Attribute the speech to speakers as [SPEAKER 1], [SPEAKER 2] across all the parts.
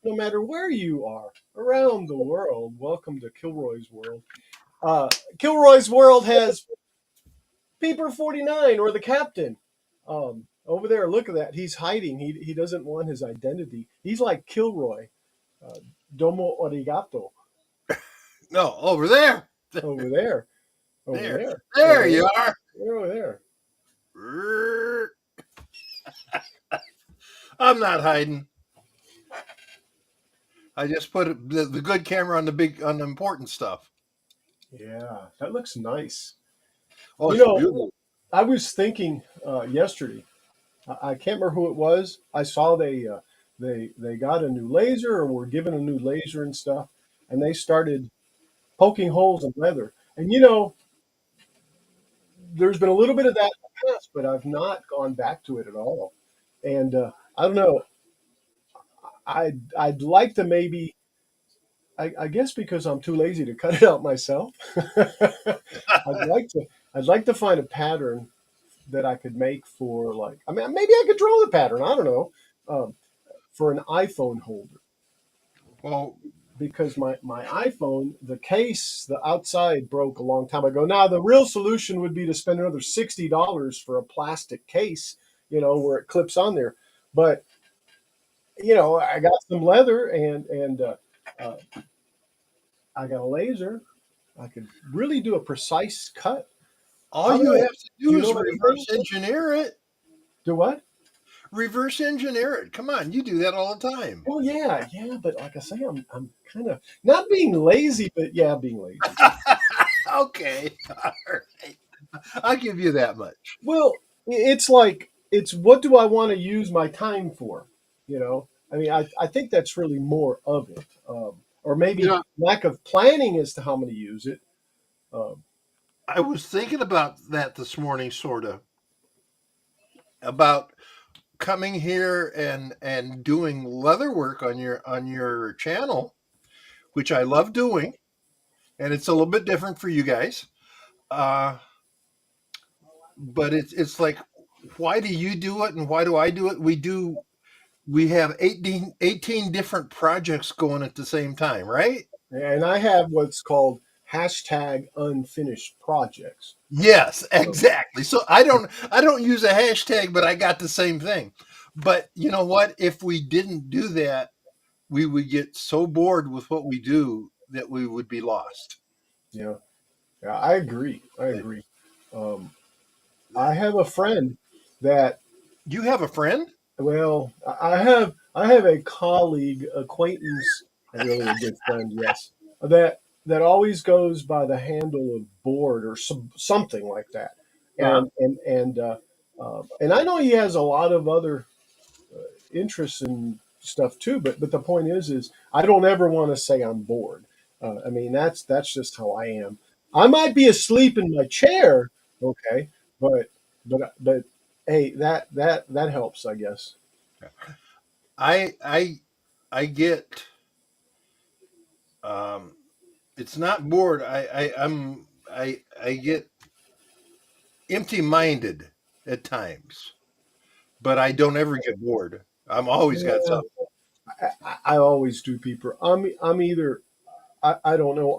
[SPEAKER 1] no matter where you are around the world. Welcome to Kilroy's World. Kilroy's World has Peeper 49 or the captain. Over there, look at that. He's hiding. He doesn't want his identity. He's like Kilroy. Uh, Domo arigato.
[SPEAKER 2] No, over there.
[SPEAKER 1] Over there. Over
[SPEAKER 2] There.
[SPEAKER 1] there.
[SPEAKER 2] There
[SPEAKER 1] Over
[SPEAKER 2] you
[SPEAKER 1] there.
[SPEAKER 2] are.
[SPEAKER 1] Over there.
[SPEAKER 2] I'm not hiding. I just put the good camera on the important stuff.
[SPEAKER 1] Yeah, that looks nice.
[SPEAKER 2] Oh,
[SPEAKER 1] You
[SPEAKER 2] it's
[SPEAKER 1] know,
[SPEAKER 2] beautiful.
[SPEAKER 1] I was thinking yesterday. I can't remember who it was. I saw they got a new laser or were given a new laser and stuff, and they started poking holes in leather. And there's been a little bit of that in the past, but I've not gone back to it at all. And I don't know. I'd like to maybe. I guess because I'm too lazy to cut it out myself. I'd like to. I'd like to find a pattern that I could make for like. I mean, maybe I could draw the pattern. I don't know. Um, for an iPhone holder
[SPEAKER 2] Well,
[SPEAKER 1] because my iPhone, the case, the outside broke a long time ago. Now the real solution would be to spend another $60 for a plastic case, where it clips on there. But I got some leather and uh, I got a laser. I could really do a precise cut.
[SPEAKER 2] all
[SPEAKER 1] I don't
[SPEAKER 2] you
[SPEAKER 1] know.
[SPEAKER 2] have to
[SPEAKER 1] Do
[SPEAKER 2] do
[SPEAKER 1] you
[SPEAKER 2] is
[SPEAKER 1] know anything?
[SPEAKER 2] reverse engineer it.
[SPEAKER 1] Do what?
[SPEAKER 2] Reverse engineer it. Come on, you do that all the time.
[SPEAKER 1] Oh yeah, yeah. But like I say, I'm kind of not being lazy, but yeah, being lazy.
[SPEAKER 2] Okay. All right. I'll give you that much.
[SPEAKER 1] Well, it's like it's what do I want to use my time for? I mean, I think that's really more of it, or
[SPEAKER 2] You
[SPEAKER 1] maybe
[SPEAKER 2] know,
[SPEAKER 1] lack of planning as to how I'm going to use it. Um,
[SPEAKER 2] I was thinking about that this morning, sort of, about coming here and doing leather work on your channel, which I love doing, and it's a little bit different for you guys. Uh, but it's like, why do you do it and why do I do it? We have 18 different projects going at the same time, right?
[SPEAKER 1] and I have what's called hashtag unfinished projects.
[SPEAKER 2] Yes,
[SPEAKER 1] So,
[SPEAKER 2] exactly. So I don't use a hashtag, but I got the same thing. But you know what? If we didn't do that, we would get so bored with what we do that we would be lost.
[SPEAKER 1] yeah, yeah, I agree. I agree. Um, I have a friend that
[SPEAKER 2] You have a friend?
[SPEAKER 1] Well, I have a colleague, acquaintance, really a good friend, yes, that always goes by the handle of board or something like that,
[SPEAKER 2] Uh,
[SPEAKER 1] and I know he has a lot of other interests and stuff too. But the point is I don't ever want to say I'm bored. I mean that's just how I am. I might be asleep in my chair, okay, but hey, that helps, I guess.
[SPEAKER 2] I I get um it's not bored. I get empty minded at times, but I don't ever get bored. I'm always got
[SPEAKER 1] Yeah,
[SPEAKER 2] something.
[SPEAKER 1] I always do, people. I'm either I don't know.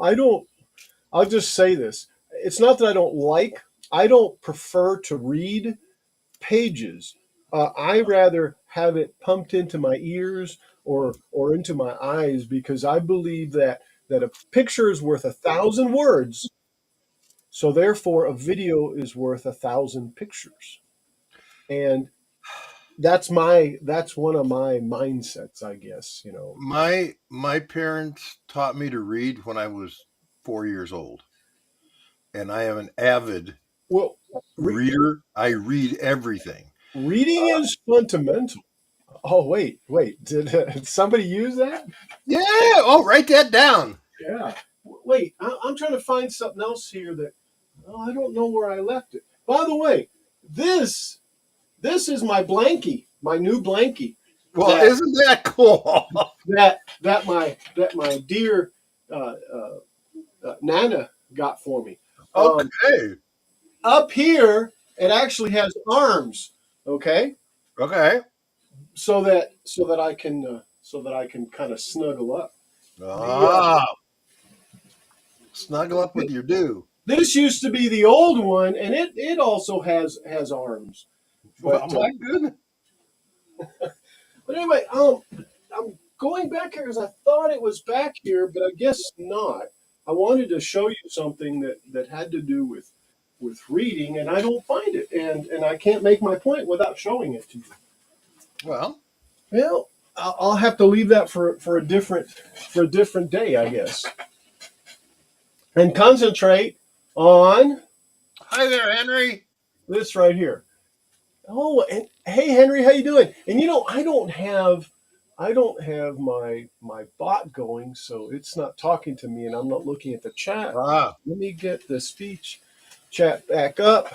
[SPEAKER 1] I'll just say this. It's not that I don't like. I don't prefer to read pages. I rather have it pumped into my ears or into my eyes because I believe that a picture is worth 1,000 words. So therefore, a video is worth 1,000 pictures. And that's one of my mindsets, I guess.
[SPEAKER 2] My parents taught me to read when I was 4 years old, and I am an avid
[SPEAKER 1] Well, re-
[SPEAKER 2] reader. I read everything.
[SPEAKER 1] reading is fundamental. Oh, wait. Did somebody use that?
[SPEAKER 2] Yeah. Oh, write that down.
[SPEAKER 1] Yeah. Wait, I'm trying to find something else here that I don't know where I left it. By the way, this this is my blankie, my new blankie
[SPEAKER 2] Well,
[SPEAKER 1] that
[SPEAKER 2] isn't that cool?
[SPEAKER 1] that my dear Nana got for me. Um,
[SPEAKER 2] Okay.
[SPEAKER 1] Up here, it actually has arms. Okay,
[SPEAKER 2] Okay.
[SPEAKER 1] so that I can so that I can kind of snuggle up. The
[SPEAKER 2] Ah, snuggle up with your do.
[SPEAKER 1] This used to be the old one, and it also has arms.
[SPEAKER 2] Well,
[SPEAKER 1] But
[SPEAKER 2] my goodness.
[SPEAKER 1] anyway, I'm going back here because I thought it was back here, but I guess not. I wanted to show you something that had to do with reading, and I don't find it, and I can't make my point without showing it to you.
[SPEAKER 2] Well,
[SPEAKER 1] Well, I'll have to leave that for a different day, I guess, and concentrate on
[SPEAKER 2] hi there, Henry.
[SPEAKER 1] this right here. Oh, and hey, Henry, how you doing? And I don't have my bot going, so it's not talking to me, and I'm not looking at the chat.
[SPEAKER 2] Ah,
[SPEAKER 1] Let me get the speech chat back up.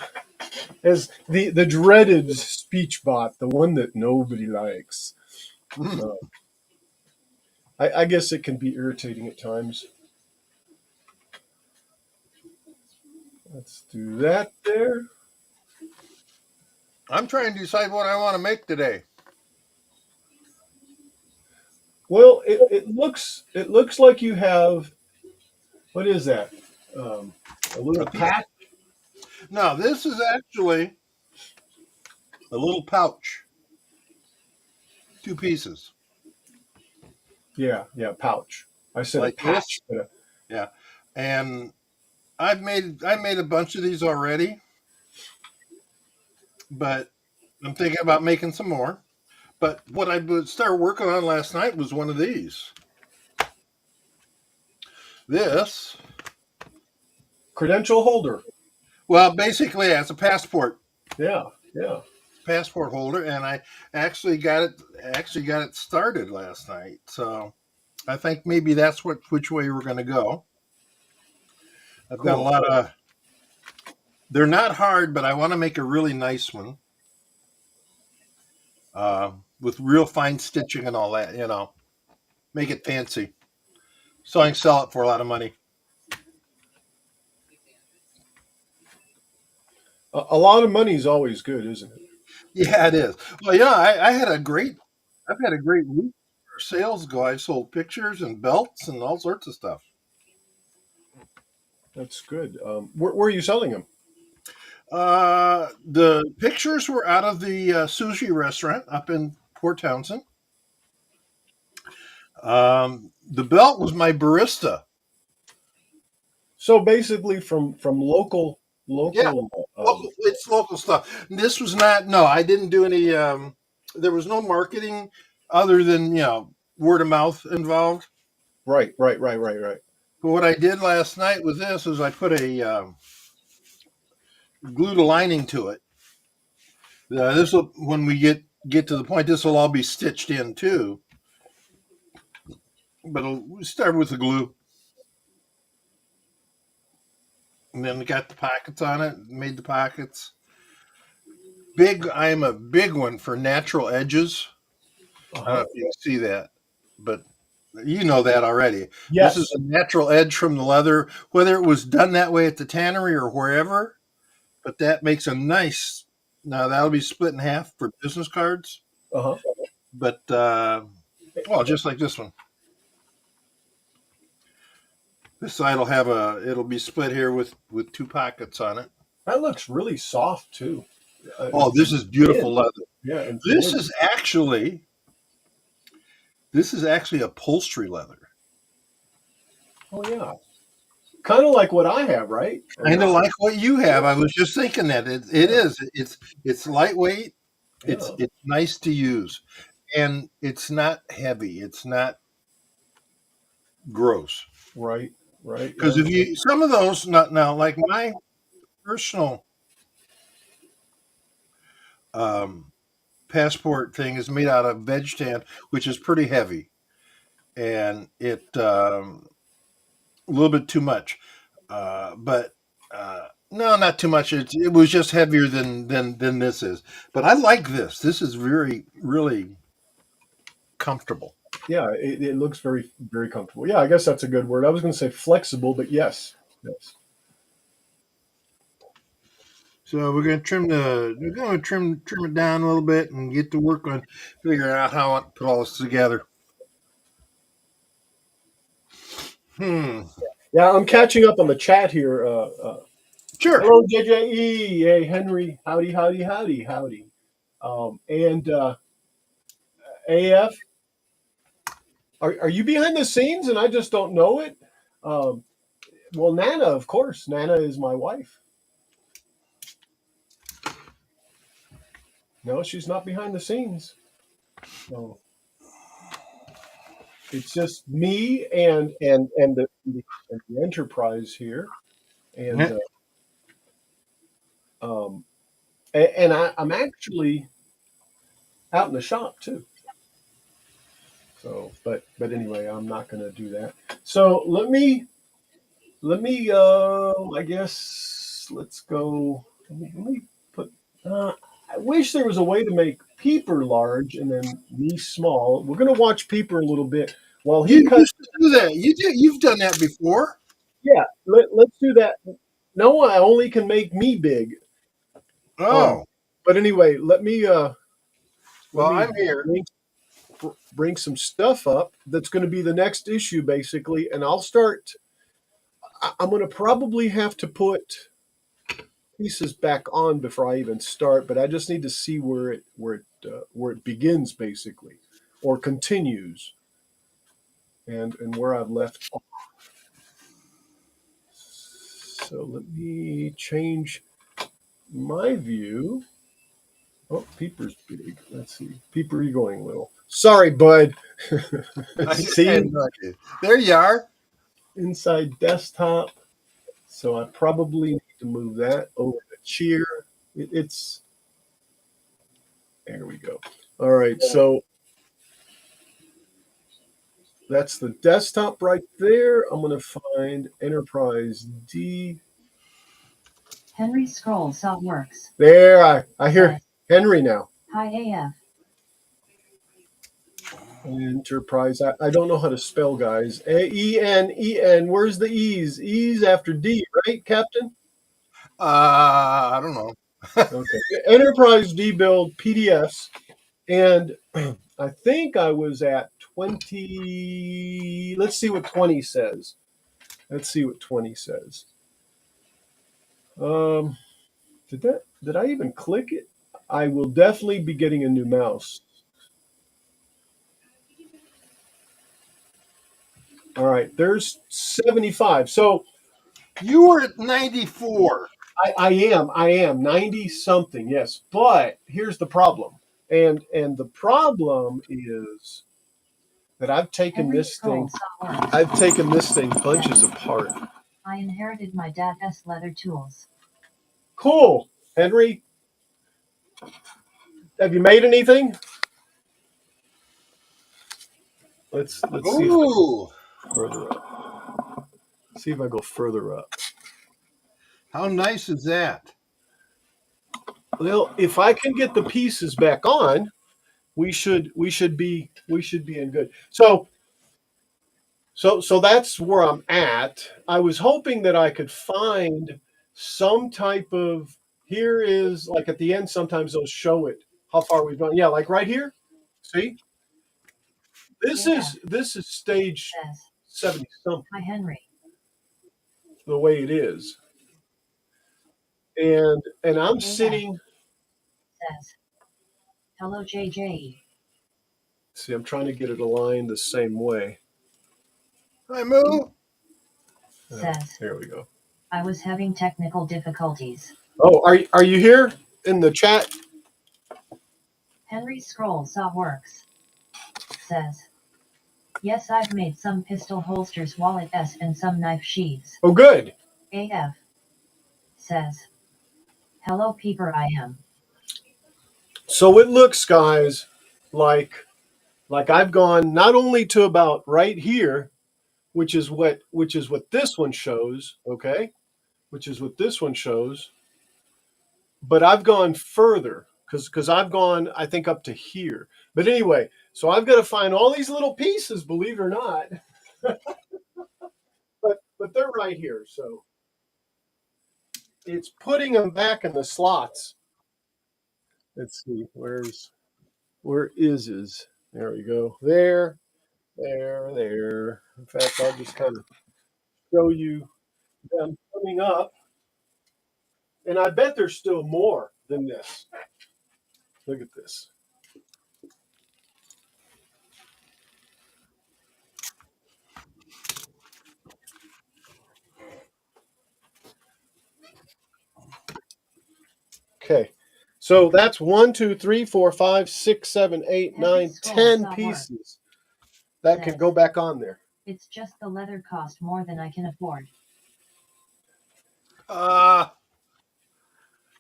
[SPEAKER 1] As the dreaded speech bot, the one that nobody likes.
[SPEAKER 2] hmm.
[SPEAKER 1] Uh, I guess it can be irritating at times. Let's do that there.
[SPEAKER 2] I'm trying to decide what I want to make today.
[SPEAKER 1] Well, it looks like you have, what is that? Um, a little
[SPEAKER 2] A piece.
[SPEAKER 1] pack.
[SPEAKER 2] No, this is actually a little pouch, 2 pieces,
[SPEAKER 1] Yeah, pouch. I said a
[SPEAKER 2] like this.
[SPEAKER 1] patch, but
[SPEAKER 2] Yeah, and I made a bunch of these already, but I'm thinking about making some more. But what I would start working on last night was one of these. This,
[SPEAKER 1] credential holder.
[SPEAKER 2] well, basically as a
[SPEAKER 1] Yeah.
[SPEAKER 2] passport holder, and I actually got it started last night. So I think maybe that's which way we're going to go. I've got a
[SPEAKER 1] Cool.
[SPEAKER 2] lot of. They're not hard, but I want to make a really nice one with real fine stitching and all that. Make it fancy, so I can sell it for a lot of money.
[SPEAKER 1] A lot of money is always good, isn't it?
[SPEAKER 2] Yeah, it is. Well, I've had a great week for sales go. I've sold pictures and belts and all sorts of stuff.
[SPEAKER 1] That's good. Where are you selling them?
[SPEAKER 2] The pictures were out of the sushi restaurant up in Port Townsend. The belt was my barista.
[SPEAKER 1] So basically, from local
[SPEAKER 2] Yeah,
[SPEAKER 1] local.
[SPEAKER 2] it's local stuff. This was not. No, I didn't do any. There was no marketing other than word of mouth involved.
[SPEAKER 1] Right.
[SPEAKER 2] But what I did last night with this is I put a glued a lining to it. This will when we get to the point. This will all be stitched in too. But we'll start with the glue, and then we got the pockets on it. Made the pockets big. I am a big one for natural edges.
[SPEAKER 1] Uh
[SPEAKER 2] I don't know
[SPEAKER 1] huh.
[SPEAKER 2] if you can see that, but you know that already. This is
[SPEAKER 1] Yes.
[SPEAKER 2] a natural edge from the leather, whether it was done that way at the tannery or wherever. But that makes a nice. Now that'll be split in half for business cards.
[SPEAKER 1] Uh huh.
[SPEAKER 2] But well, just like this one. This side will have it'll be split here with 2 pockets on it.
[SPEAKER 1] That looks really soft too.
[SPEAKER 2] Oh,
[SPEAKER 1] And
[SPEAKER 2] this is
[SPEAKER 1] thin.
[SPEAKER 2] beautiful leather.
[SPEAKER 1] Yeah, and
[SPEAKER 2] This
[SPEAKER 1] thin.
[SPEAKER 2] is actually this is actually upholstery leather.
[SPEAKER 1] Oh yeah. Kind of like what I have, right? I mean,
[SPEAKER 2] Kind of like what you have. I was just thinking that it
[SPEAKER 1] yeah,
[SPEAKER 2] is. It's lightweight. It's
[SPEAKER 1] yeah.
[SPEAKER 2] it's nice to use, and it's not heavy. It's not gross.
[SPEAKER 1] Right. Right.
[SPEAKER 2] Because
[SPEAKER 1] Yeah.
[SPEAKER 2] if you some of those not now like my personal um, passport thing is made out of veg tan, which is pretty heavy, and it a little bit too much. But no, not too much. It was just heavier than this is. But I like this. This is very really comfortable.
[SPEAKER 1] Yeah. It looks very comfortable. Yeah, I guess that's a good word. I was going to say flexible, but yes. Yes.
[SPEAKER 2] So we're gonna trim it down a little bit and get to work on figuring out how to put all this together. Hmm.
[SPEAKER 1] Yeah, I'm catching up on the chat here.
[SPEAKER 2] Sure.
[SPEAKER 1] Hello, JJE. Hey, Henry. Howdy, howdy, howdy, howdy. And AF, are you behind the scenes and I just don't know it? Um, well, Nana, of course. Nana is my wife. No, she's not behind the scenes. No, it's just me and the enterprise here, and
[SPEAKER 2] Yeah.
[SPEAKER 1] I'm actually out in the shop too. So, but anyway, I'm not going to do that. So let me I guess let's go. Let me put. Uh, I wish there was a way to make Peeper large and then me small. We're going to watch Peeper a little bit while he
[SPEAKER 2] You
[SPEAKER 1] cuts.
[SPEAKER 2] used to do that. You've done that before.
[SPEAKER 1] Yeah, let's do that. No, I only can make me big. Um,
[SPEAKER 2] Oh,
[SPEAKER 1] but anyway, let
[SPEAKER 2] well,
[SPEAKER 1] me
[SPEAKER 2] I'm here.
[SPEAKER 1] bring some stuff up. That's going to be the next issue, basically, and I'll start. I'm going to probably have to put pieces back on before I even start, but I just need to see where it begins, basically, or continues, and where I've left off. So let me change my view. Oh, Peeper's big. Let's see. Peeper, you going little. Sorry, bud.
[SPEAKER 2] I
[SPEAKER 1] See,
[SPEAKER 2] had no idea. There you are.
[SPEAKER 1] inside desktop. So I probably need to move that over to cheer. It's there we go. All right, so that's the desktop right there. I'm gonna find Enterprise D.
[SPEAKER 3] Henry Scroll saw works.
[SPEAKER 1] There, I hear Henry now.
[SPEAKER 3] Hi AF.
[SPEAKER 1] Enterprise. I don't know how to spell, guys. E-N-E-N. Where's the E's? E's after D, right, Captain?
[SPEAKER 2] I don't know.
[SPEAKER 1] Okay. Enterprise D build PDFs. And I think I was at 20. Let's see what 20 says. Let's see what 20 says. Um, did I even click it? I will definitely be getting a new mouse. All right, there's 75. So
[SPEAKER 2] You were at 94.
[SPEAKER 1] I am 90 something, yes. But here's the problem. And the problem is that
[SPEAKER 3] Henry Scroll saw works.
[SPEAKER 1] I've taken this thing bunches apart.
[SPEAKER 3] I inherited my dad's leather tools.
[SPEAKER 1] Cool. Henry, have you made anything? Let's see if I
[SPEAKER 2] Ooh,
[SPEAKER 1] go further up. See if I go further up.
[SPEAKER 2] how nice is that?
[SPEAKER 1] Well, if I can get the pieces back on, we should be in good. So that's where I'm at. I was hoping that I could find some type of here is like at the end sometimes they'll show it how far we've gone. Yeah, like right here. See? This is stage
[SPEAKER 3] Says
[SPEAKER 1] 70 something
[SPEAKER 3] Hi Henry.
[SPEAKER 1] the way it is. And I'm
[SPEAKER 3] AF
[SPEAKER 1] sitting
[SPEAKER 3] says hello JJ.
[SPEAKER 1] see, I'm trying to get it aligned the same way.
[SPEAKER 2] Hi, Moo.
[SPEAKER 3] Says
[SPEAKER 1] There we go.
[SPEAKER 3] I was having technical difficulties.
[SPEAKER 1] Oh, are you here in the chat?
[SPEAKER 3] Henry Scroll saw works. Says yes, I've made some pistol holsters, wallets, and some knife sheaths.
[SPEAKER 1] Oh, good.
[SPEAKER 3] AF says hello Peeper I am.
[SPEAKER 1] So it looks, guys, like I've gone not only to about right here, which is what this one shows, okay? Which is what this one shows, but I've gone further because I've gone I think up to here. But anyway, so I've got to find all these little pieces, believe it or not, but they're right here. So it's putting them back in the slots. Let's see, where is his? There we go. There. There. In fact, I'll just kind of show you them coming up. And I bet there's still more than this. Look at this. Okay. So that's 1, 2, 3, 4, 5, 6, 7, 8, 9, 10 pieces that can go back on there.
[SPEAKER 3] It's just the leather cost more than I can afford.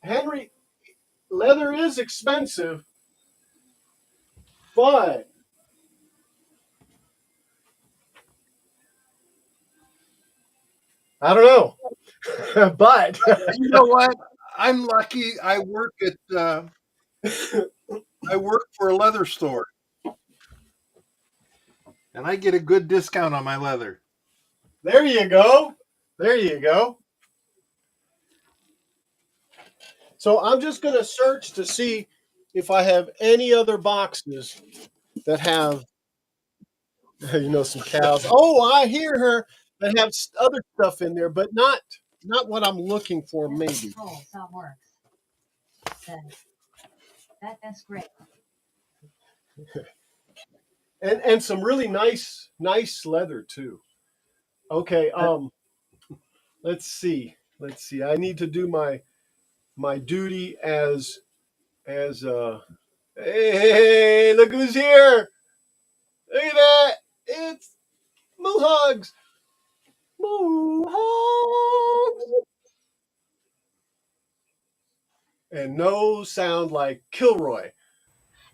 [SPEAKER 1] Henry, leather is expensive, but I don't know. But
[SPEAKER 2] You know what? I'm lucky. I work for a leather store, and I get a good discount on my leather.
[SPEAKER 1] there you go. There you go. So I'm just going to search to see if I have any other boxes that have, some cows. Oh, I hear her, that have other stuff in there, but not what I'm looking for. Maybe.
[SPEAKER 3] That works. That's great.
[SPEAKER 1] And some really nice leather too. Okay. Let's see. I need to do my duty as hey, look who's here. Look at that. It's Moo Hugs. Moo Hugs. And no sound like Kilroy.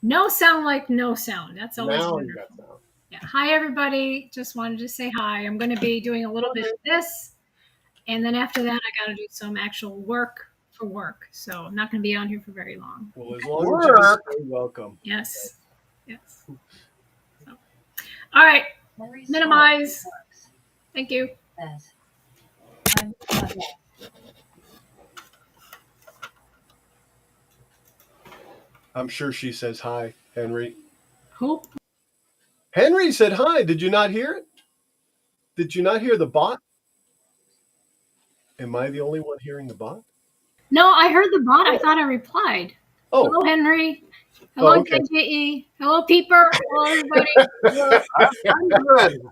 [SPEAKER 4] No sound like no sound. That's always
[SPEAKER 1] Now you
[SPEAKER 4] wonderful.
[SPEAKER 1] got sound.
[SPEAKER 4] Yeah. Hi, everybody. Just wanted to say hi. I'm going to be doing a little bit of this. And then after that, I got to do some actual work for work. So I'm not going to be on here for very long.
[SPEAKER 1] Well, as long as you just stay welcome.
[SPEAKER 4] Yes. Yes. So, all right. Minimize. Thank you.
[SPEAKER 1] I'm sure she says hi, Henry.
[SPEAKER 4] Who?
[SPEAKER 1] Henry said hi. Did you not hear it? Did you not hear the bot? Am I the only one hearing the bot?
[SPEAKER 4] No, I heard the bot. I thought I replied.
[SPEAKER 1] Oh.
[SPEAKER 4] Hello, Henry. Hello,
[SPEAKER 1] okay.
[SPEAKER 4] JJE. Hello, Peeper. Hello, everybody.
[SPEAKER 2] I'm good.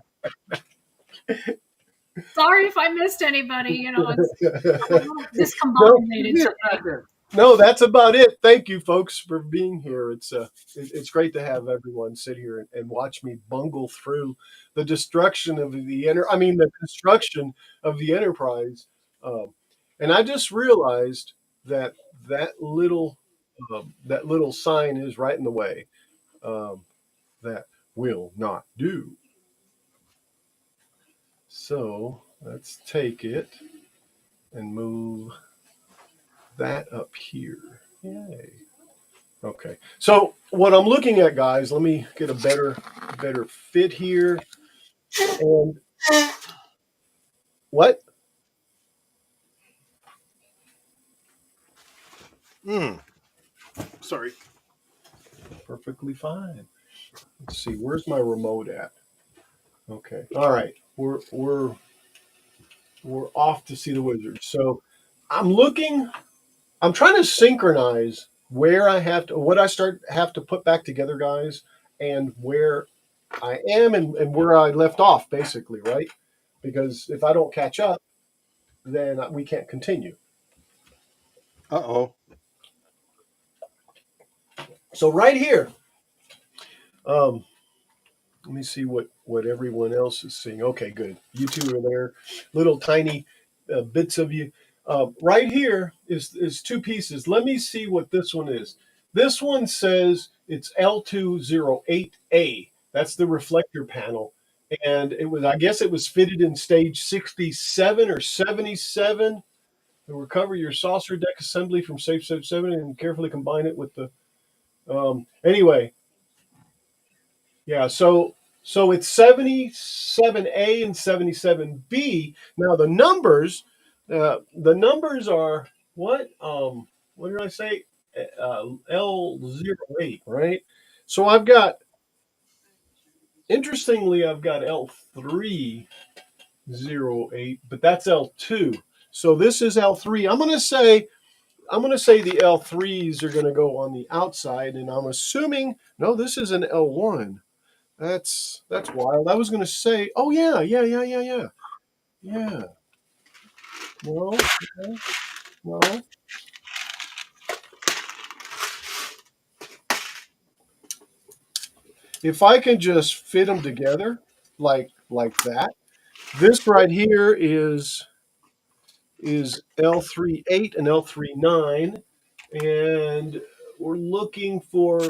[SPEAKER 4] Sorry if I missed anybody. It's discombobulated.
[SPEAKER 1] No, that's about it. Thank you, folks, for being here. It's great to have everyone sit here and watch me bungle through the destruction of the construction of the Enterprise. And I just realized that that little sign is right in the way. That will not do. So let's take it and move that up here. Yay. Okay. So what I'm looking at, guys, let me get a better fit here. And what?
[SPEAKER 2] Sorry.
[SPEAKER 1] Perfectly fine. Let's see. Where's my remote at? Okay. All right. We're off to see the wizard. So I'm trying to synchronize where I what I have to put back together, guys, and where I am and where I left off, basically, right? Because if I don't catch up, then we can't continue.
[SPEAKER 2] Uh-oh.
[SPEAKER 1] So right here, let me see what everyone else is seeing. Okay, good. You two are there, little tiny bits of you. Right here is two pieces. Let me see what this one is. This one says it's L208A. That's the reflector panel. And I guess it was fitted in stage 67 or 77. To recover your saucer deck assembly from Safe 7 and carefully combine it with the. Anyway, yeah. So it's 77A and 77B. Now the numbers are what? What did I say? L08, right? So I've got Interestingly, I've got L308, but that's L2. So this is L3. I'm going to say the L3s are going to go on the outside, and I'm assuming no, this is an L1. That's wild. I was going to say, oh yeah, yeah, yeah, yeah, yeah, yeah. No, no, no. If I can just fit them together like that, this right here is L38 and L39, and we're looking for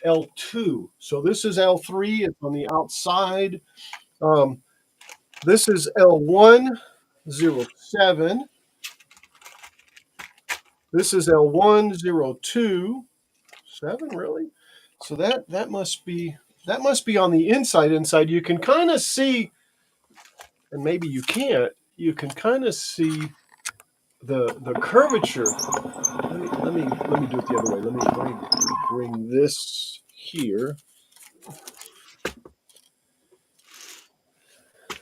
[SPEAKER 1] L2. So this is L3. It's on the outside. Um, this is L107. This is L1027. Really? So that must be on the inside. Inside, you can kind of see, and maybe you can't. You can kind of see the curvature. Let me do it the other way. Let me bring this here.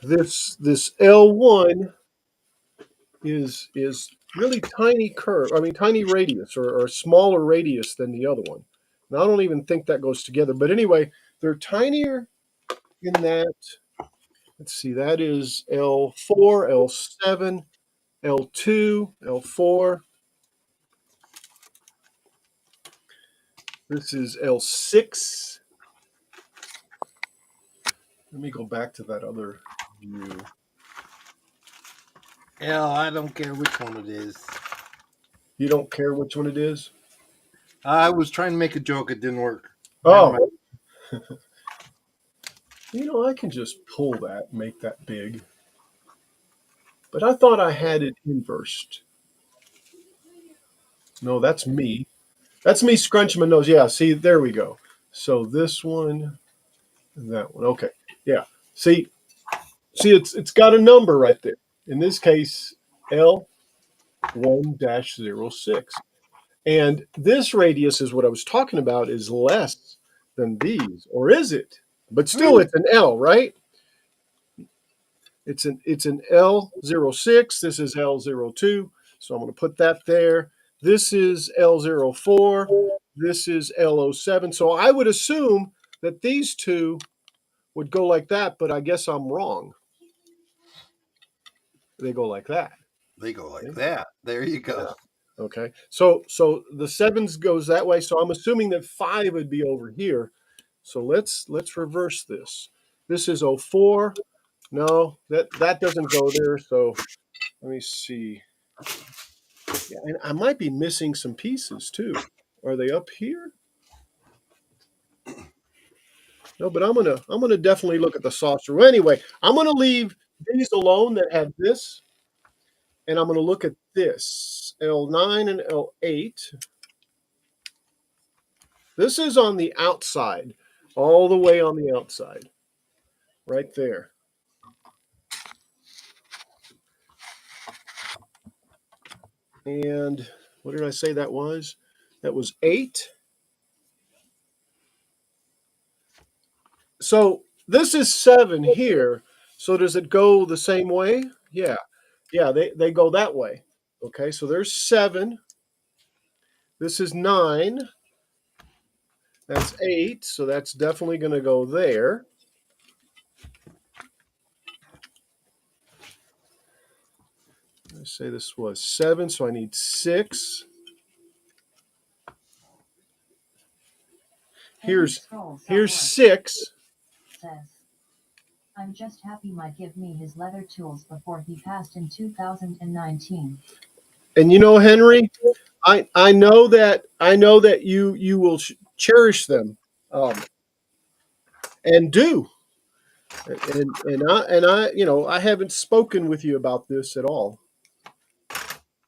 [SPEAKER 1] This L1 is really tiny curve. I mean, tiny radius or smaller radius than the other one. And I don't even think that goes together. But anyway, they're tinier in that. Let's see. That is L4, L7, L2, L4. This is L6. Let me go back to that other view.
[SPEAKER 2] L, I don't care which one it is.
[SPEAKER 1] You don't care which one it is?
[SPEAKER 2] I was trying to make a joke. It didn't work.
[SPEAKER 1] Oh, I can just pull that, make that big. But I thought I had it inversed. No, that's me. That's me scrunching my nose. Yeah, see, there we go. So this one and that one. Okay. Yeah. See, it's got a number right there. In this case, L1-06. And this radius is what I was talking about is less than these, or is it? But still, it's an L, right? It's an L06. This is L02. So I'm going to put that there. This is L04. This is L07. So I would assume that these two would go like that, but I guess I'm wrong. They go like that.
[SPEAKER 2] They go like that. There you go.
[SPEAKER 1] Yeah. Okay. So the sevens goes that way. So I'm assuming that 5 would be over here. So let's reverse this. This is 04. No, that doesn't go there. So let me see. Yeah, and I might be missing some pieces too. Are they up here? No, but I'm gonna definitely look at the saucer. Well, anyway, I'm gonna leave these alone that have this, and I'm gonna look at this L9 and L8. This is on the outside, all the way on the outside, right there. And what did I say that was? That was 8. So this is 7 here. So does it go the same way? Yeah. Yeah, they go that way. Okay, so there's 7. This is 9. That's 8. So that's definitely going to go there. Let's say this was 7, so I need 6. Here's 6.
[SPEAKER 3] Says, I'm just happy Mike gave me his leather tools before he passed in 2019.
[SPEAKER 1] And Henry, I know that you will cherish them, and do, and I haven't spoken with you about this at all.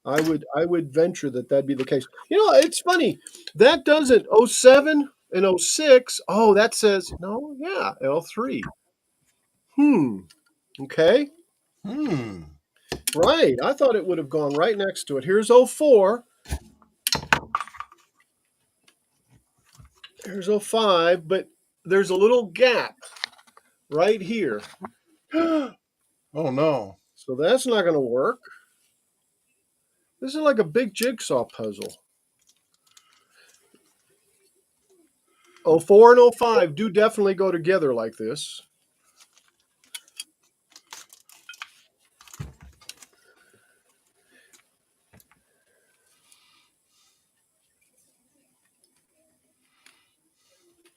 [SPEAKER 1] I would venture that that'd be the case. It's funny that doesn't 07 and 06. Oh, that says no. Yeah, L3. Okay. Right. I thought it would have gone right next to it. Here's 04. Here's 05, but there's a little gap. right here.
[SPEAKER 2] Oh no.
[SPEAKER 1] So that's not going to work. This is like a big jigsaw puzzle. 04 and 05 do definitely go together like this.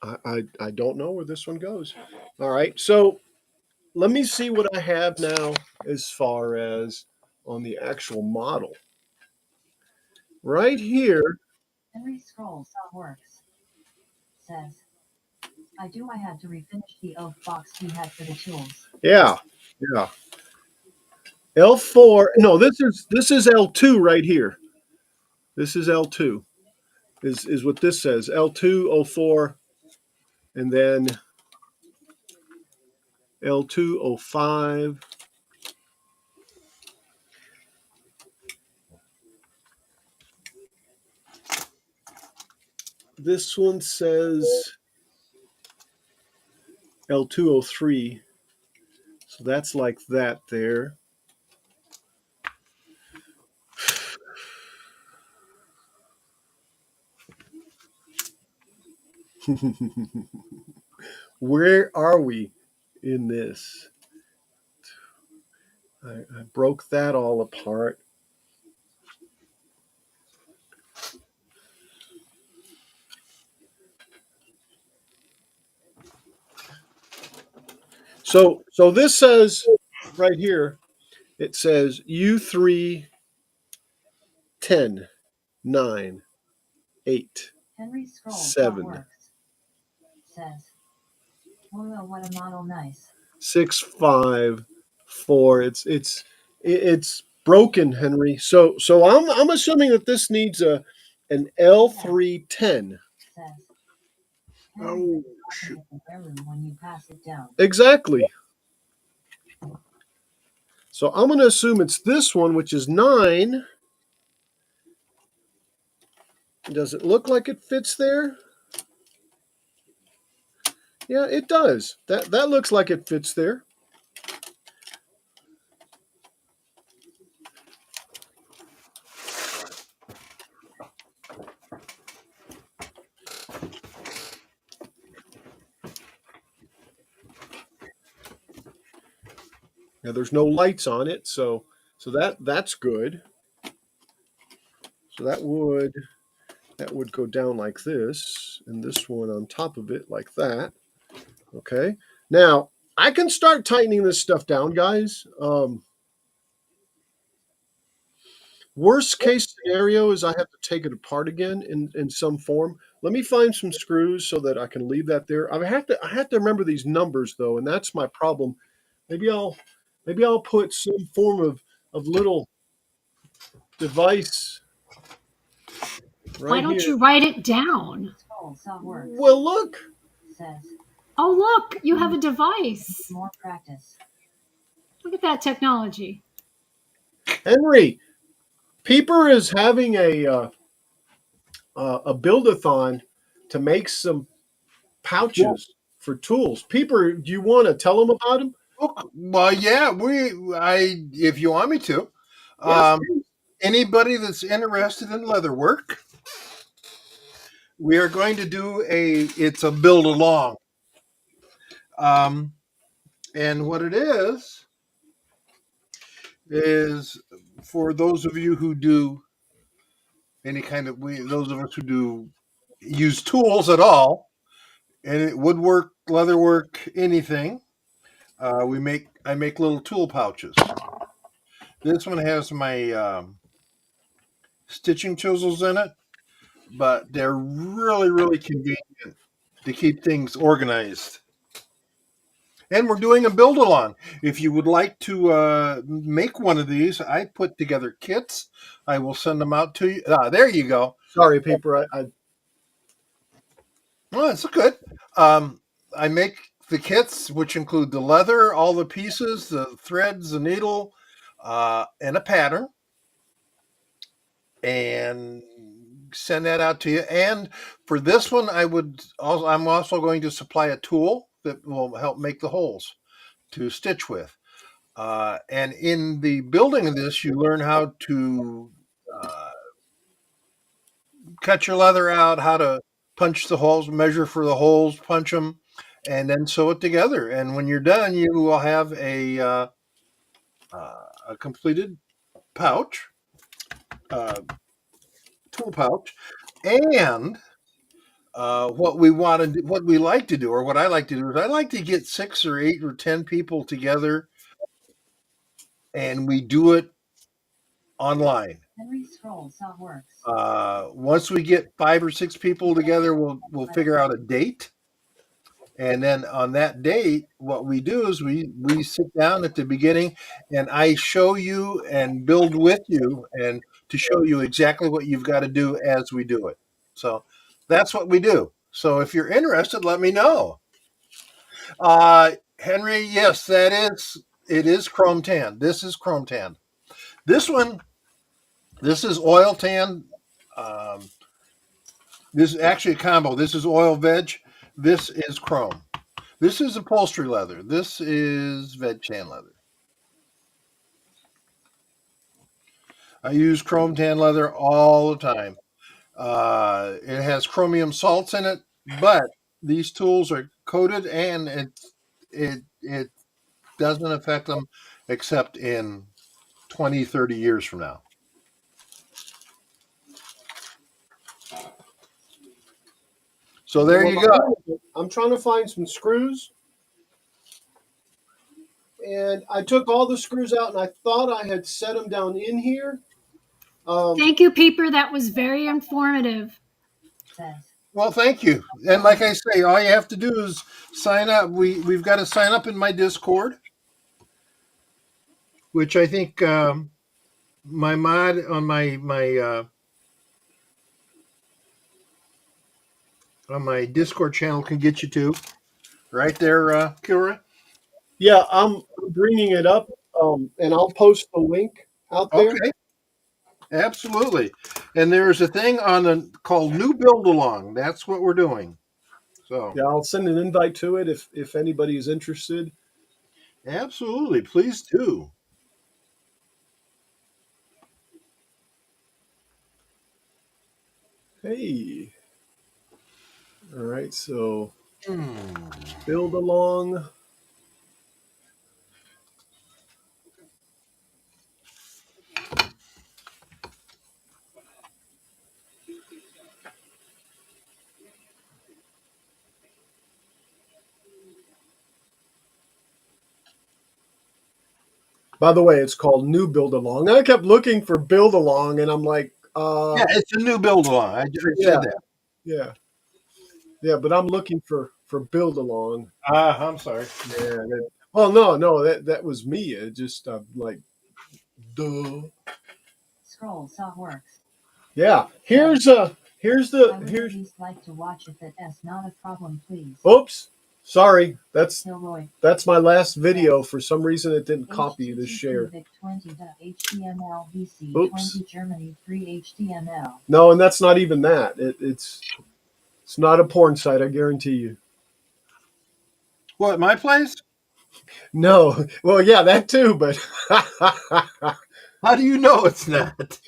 [SPEAKER 1] I don't know where this one goes. All right, so let me see what I have now as far as on the actual model. Right here,
[SPEAKER 3] Henry scrolls works. Says, I had to refinish the oak box he had for the tools.
[SPEAKER 1] yeah, yeah. L4, no, this is L2 right here. This is L2, is what this says. L2, 04, and then L2, 05. This one says L203. So that's like that there. Where are we in this? I broke that all apart. So this says right here, it says U3 10 9 8
[SPEAKER 3] Henry scrolls
[SPEAKER 1] 7
[SPEAKER 3] works. Says, oh no, what a model nice.
[SPEAKER 1] 6 5 4. It's broken, Henry. So I'm assuming that this needs an L310.
[SPEAKER 3] Says, Henry,
[SPEAKER 2] Oh
[SPEAKER 3] it's
[SPEAKER 2] shoot.
[SPEAKER 3] often at the heirloom when you pass it down.
[SPEAKER 1] Exactly. So I'm going to assume it's this one, which is 9. Does it look like it fits there? Yeah, it does. That looks like it fits there. Now there's no lights on it, so that's good. So that would go down like this, and this one on top of it like that. Okay. Now I can start tightening this stuff down, guys. Worst case scenario is I have to take it apart again in some form. Let me find some screws so that I can leave that there. I have to remember these numbers though, and that's my problem. Maybe I'll put some form of little device
[SPEAKER 4] Why
[SPEAKER 1] right
[SPEAKER 4] don't
[SPEAKER 1] here.
[SPEAKER 4] you write it down?
[SPEAKER 3] Scrolls works.
[SPEAKER 1] Well, look,
[SPEAKER 3] Says,
[SPEAKER 4] Oh, look, you have a device.
[SPEAKER 3] more practice.
[SPEAKER 4] Look at that technology.
[SPEAKER 1] Henry, Peeper is having a build-a-thon to make some pouches for tools. Peeper, do you want to tell them about them?
[SPEAKER 2] Well, yeah, if you want me to.
[SPEAKER 1] Yes.
[SPEAKER 2] Um, Anybody that's interested in leather work, we are going to do it's a build along. And what it is for those of you who do any kind of those of us who do use tools at all, and woodwork, leatherwork, anything. I make little tool pouches. This one has my stitching chisels in it, but they're really, really convenient to keep things organized. And we're doing a build along. If you would like to make one of these, I put together kits. I will send them out to you. There you go.
[SPEAKER 1] Sorry, Peeper.
[SPEAKER 2] Oh, that's good. I make the kits, which include the leather, all the pieces, the threads, the needle, and a pattern, and send that out to you. And for this one, I'm also going to supply a tool that will help make the holes to stitch with. And in the building of this, you learn how to cut your leather out, how to punch the holes, measure for the holes, punch them, and then sew it together. And when you're done, you will have a completed pouch, uh, tool pouch, and what we want to do, what we like to do, or what I like to do, is I like to get 6 or 8 or 10 people together, and we do it online.
[SPEAKER 3] Henry Scroll Saw Works.
[SPEAKER 2] Once we get 5 or 6 people together, we'll figure out a date, and then on that date, what we do is we sit down at the beginning, and I show you and build with you, and to show you exactly what you've got to do as we do it. So that's what we do. So if you're interested, let me know. Henry, yes, it is chrome tan. This is chrome tan. This one, this is oil tan. Um, this is actually a combo. This is oil veg. This is chrome. This is upholstery leather. This is veg tan leather. I use chrome tan leather all the time. It has chromium salts in it, but these tools are coated, and it doesn't affect them except in 20, 30 years from now. So there you go.
[SPEAKER 1] I'm trying to find some screws, and I took all the screws out, and I thought I had set them down in here.
[SPEAKER 4] Thank you, Peeper. That was very informative.
[SPEAKER 3] Says.
[SPEAKER 2] Well, thank you. And like I say, all you have to do is sign up. We've got to sign up in my Discord, which I think my mod on my Discord channel can get you to. Right there, Kira.
[SPEAKER 1] Yeah, I'm bringing it up, and I'll post the link out there.
[SPEAKER 2] Okay. Absolutely. And there's a thing called New Build Along. That's what we're doing. So
[SPEAKER 1] Yeah, I'll send an invite to it if anybody is interested.
[SPEAKER 2] absolutely, please do.
[SPEAKER 1] Hey. All right, so
[SPEAKER 2] Hmm.
[SPEAKER 1] build along. By the way, it's called New Build Along. I kept looking for Build Along, and I'm like,
[SPEAKER 2] Yeah, it's a new build along. I
[SPEAKER 1] yeah,
[SPEAKER 2] said that.
[SPEAKER 1] yeah, yeah. But I'm looking for Build Along.
[SPEAKER 2] I'm sorry.
[SPEAKER 1] Yeah. Oh no, that was me. It just like, duh.
[SPEAKER 3] Scroll Saw Works.
[SPEAKER 1] Yeah. Here's
[SPEAKER 3] I would at
[SPEAKER 1] here's.
[SPEAKER 3] least like to watch if that's not a problem, please.
[SPEAKER 1] Oops. Sorry.
[SPEAKER 3] Kilroy.
[SPEAKER 1] That's my last video. For some reason, it didn't copy the share.
[SPEAKER 3] Vic20.html VC
[SPEAKER 1] Oops.
[SPEAKER 3] 20 Germany 3 HTML.
[SPEAKER 1] No, and that's not even that. It's not a porn site. I guarantee you.
[SPEAKER 2] What, my place?
[SPEAKER 1] No. Well, yeah, that too. But
[SPEAKER 2] How do you know it's not?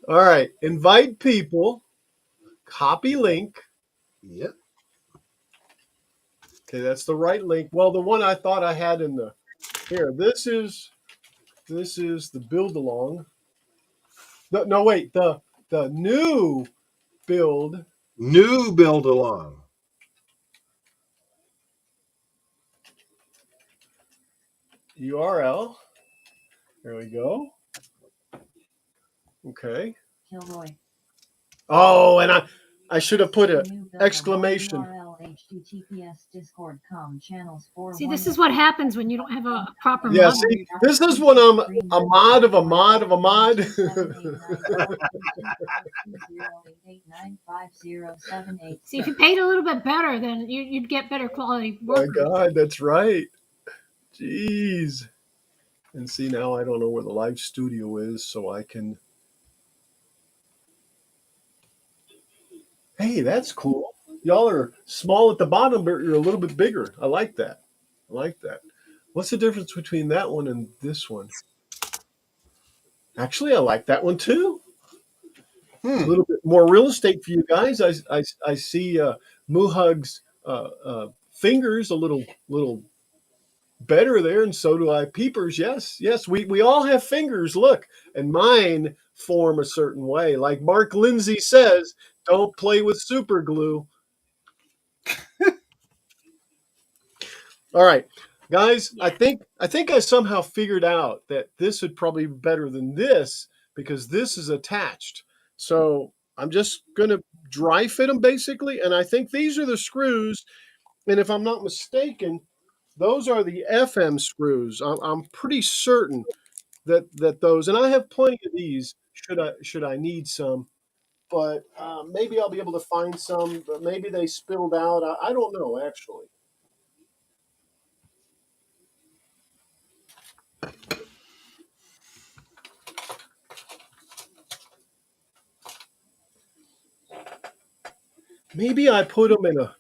[SPEAKER 1] all right. Invite people. Copy link.
[SPEAKER 2] Yep.
[SPEAKER 1] Okay, that's the right link. Well, the one I thought I had in the here. This is the build along. No, wait. The new build.
[SPEAKER 2] New build along.
[SPEAKER 1] URL. There we go. Okay.
[SPEAKER 3] Kilroy.
[SPEAKER 1] Oh, and I should have put an exclamation.
[SPEAKER 3] URL https discord.com channels 4.
[SPEAKER 4] See, this is what happens when you don't have a proper
[SPEAKER 1] Yeah,
[SPEAKER 4] model.
[SPEAKER 1] see, this is when I'm a mod of a mod of a mod.
[SPEAKER 4] See, if you paid a little bit better, then you'd get better quality
[SPEAKER 1] My
[SPEAKER 4] work.
[SPEAKER 1] God, that's right. Jeez. And see, now I don't know where the live studio is, so I can. Hey, that's cool. Y'all are small at the bottom, but you're a little bit bigger. I like that. I like that. What's the difference between that one and this one? Actually, I like that one too. A
[SPEAKER 2] Hmm.
[SPEAKER 1] little bit more real estate for you guys. I see Muhug's fingers a little better there, and so do I. Peepers, yes, yes. We all have fingers. Look, and mine form a certain way. Like Mark Lindsay says, don't play with super glue. All right, guys.
[SPEAKER 4] Yeah.
[SPEAKER 1] I think I somehow figured out that this would probably be better than this because this is attached. So I'm just gonna dry fit them basically, and I think these are the screws. And if I'm not mistaken, those are the FM screws. I'm pretty certain that those, and I have plenty of these. Should I need some? But maybe I'll be able to find some. But maybe they spilled out. I don't know actually. Maybe I put them in a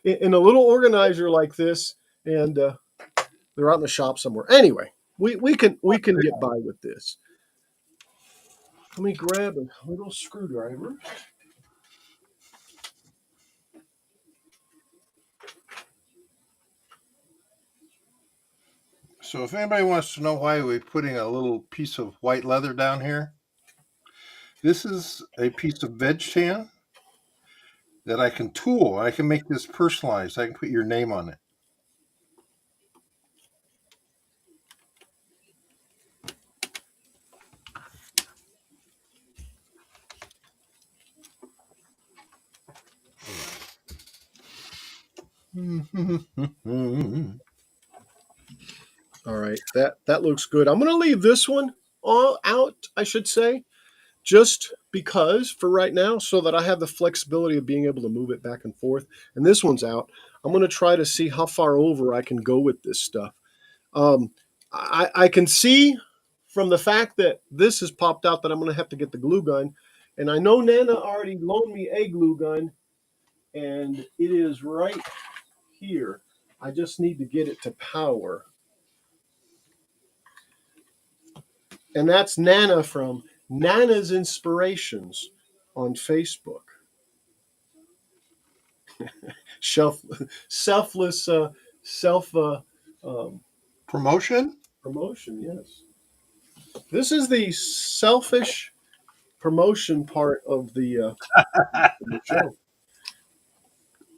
[SPEAKER 1] in a little organizer like this, and they're out in the shop somewhere. Anyway, we can get by with this. Let me grab a little screwdriver.
[SPEAKER 2] So if anybody wants to know why we're putting a little piece of white leather down here, this is a piece of veg tan that I can tool. I can make this personalized. I can put your name on it.
[SPEAKER 1] All right, that looks good. I'm going to leave this one all out, I should say, just because for right now, so that I have the flexibility of being able to move it back and forth. And this one's out. I'm going to try to see how far over I can go with this stuff. Um, I can see from the fact that this has popped out that I'm going to have to get the glue gun. And I know Nana already loaned me a glue gun, and it is right here. I just need to get it to power. And that's Nana from Nana's Inspirations on Facebook. Shelf, selfless, self
[SPEAKER 2] Promotion?
[SPEAKER 1] promotion. Yes, this is the selfish promotion part of the show.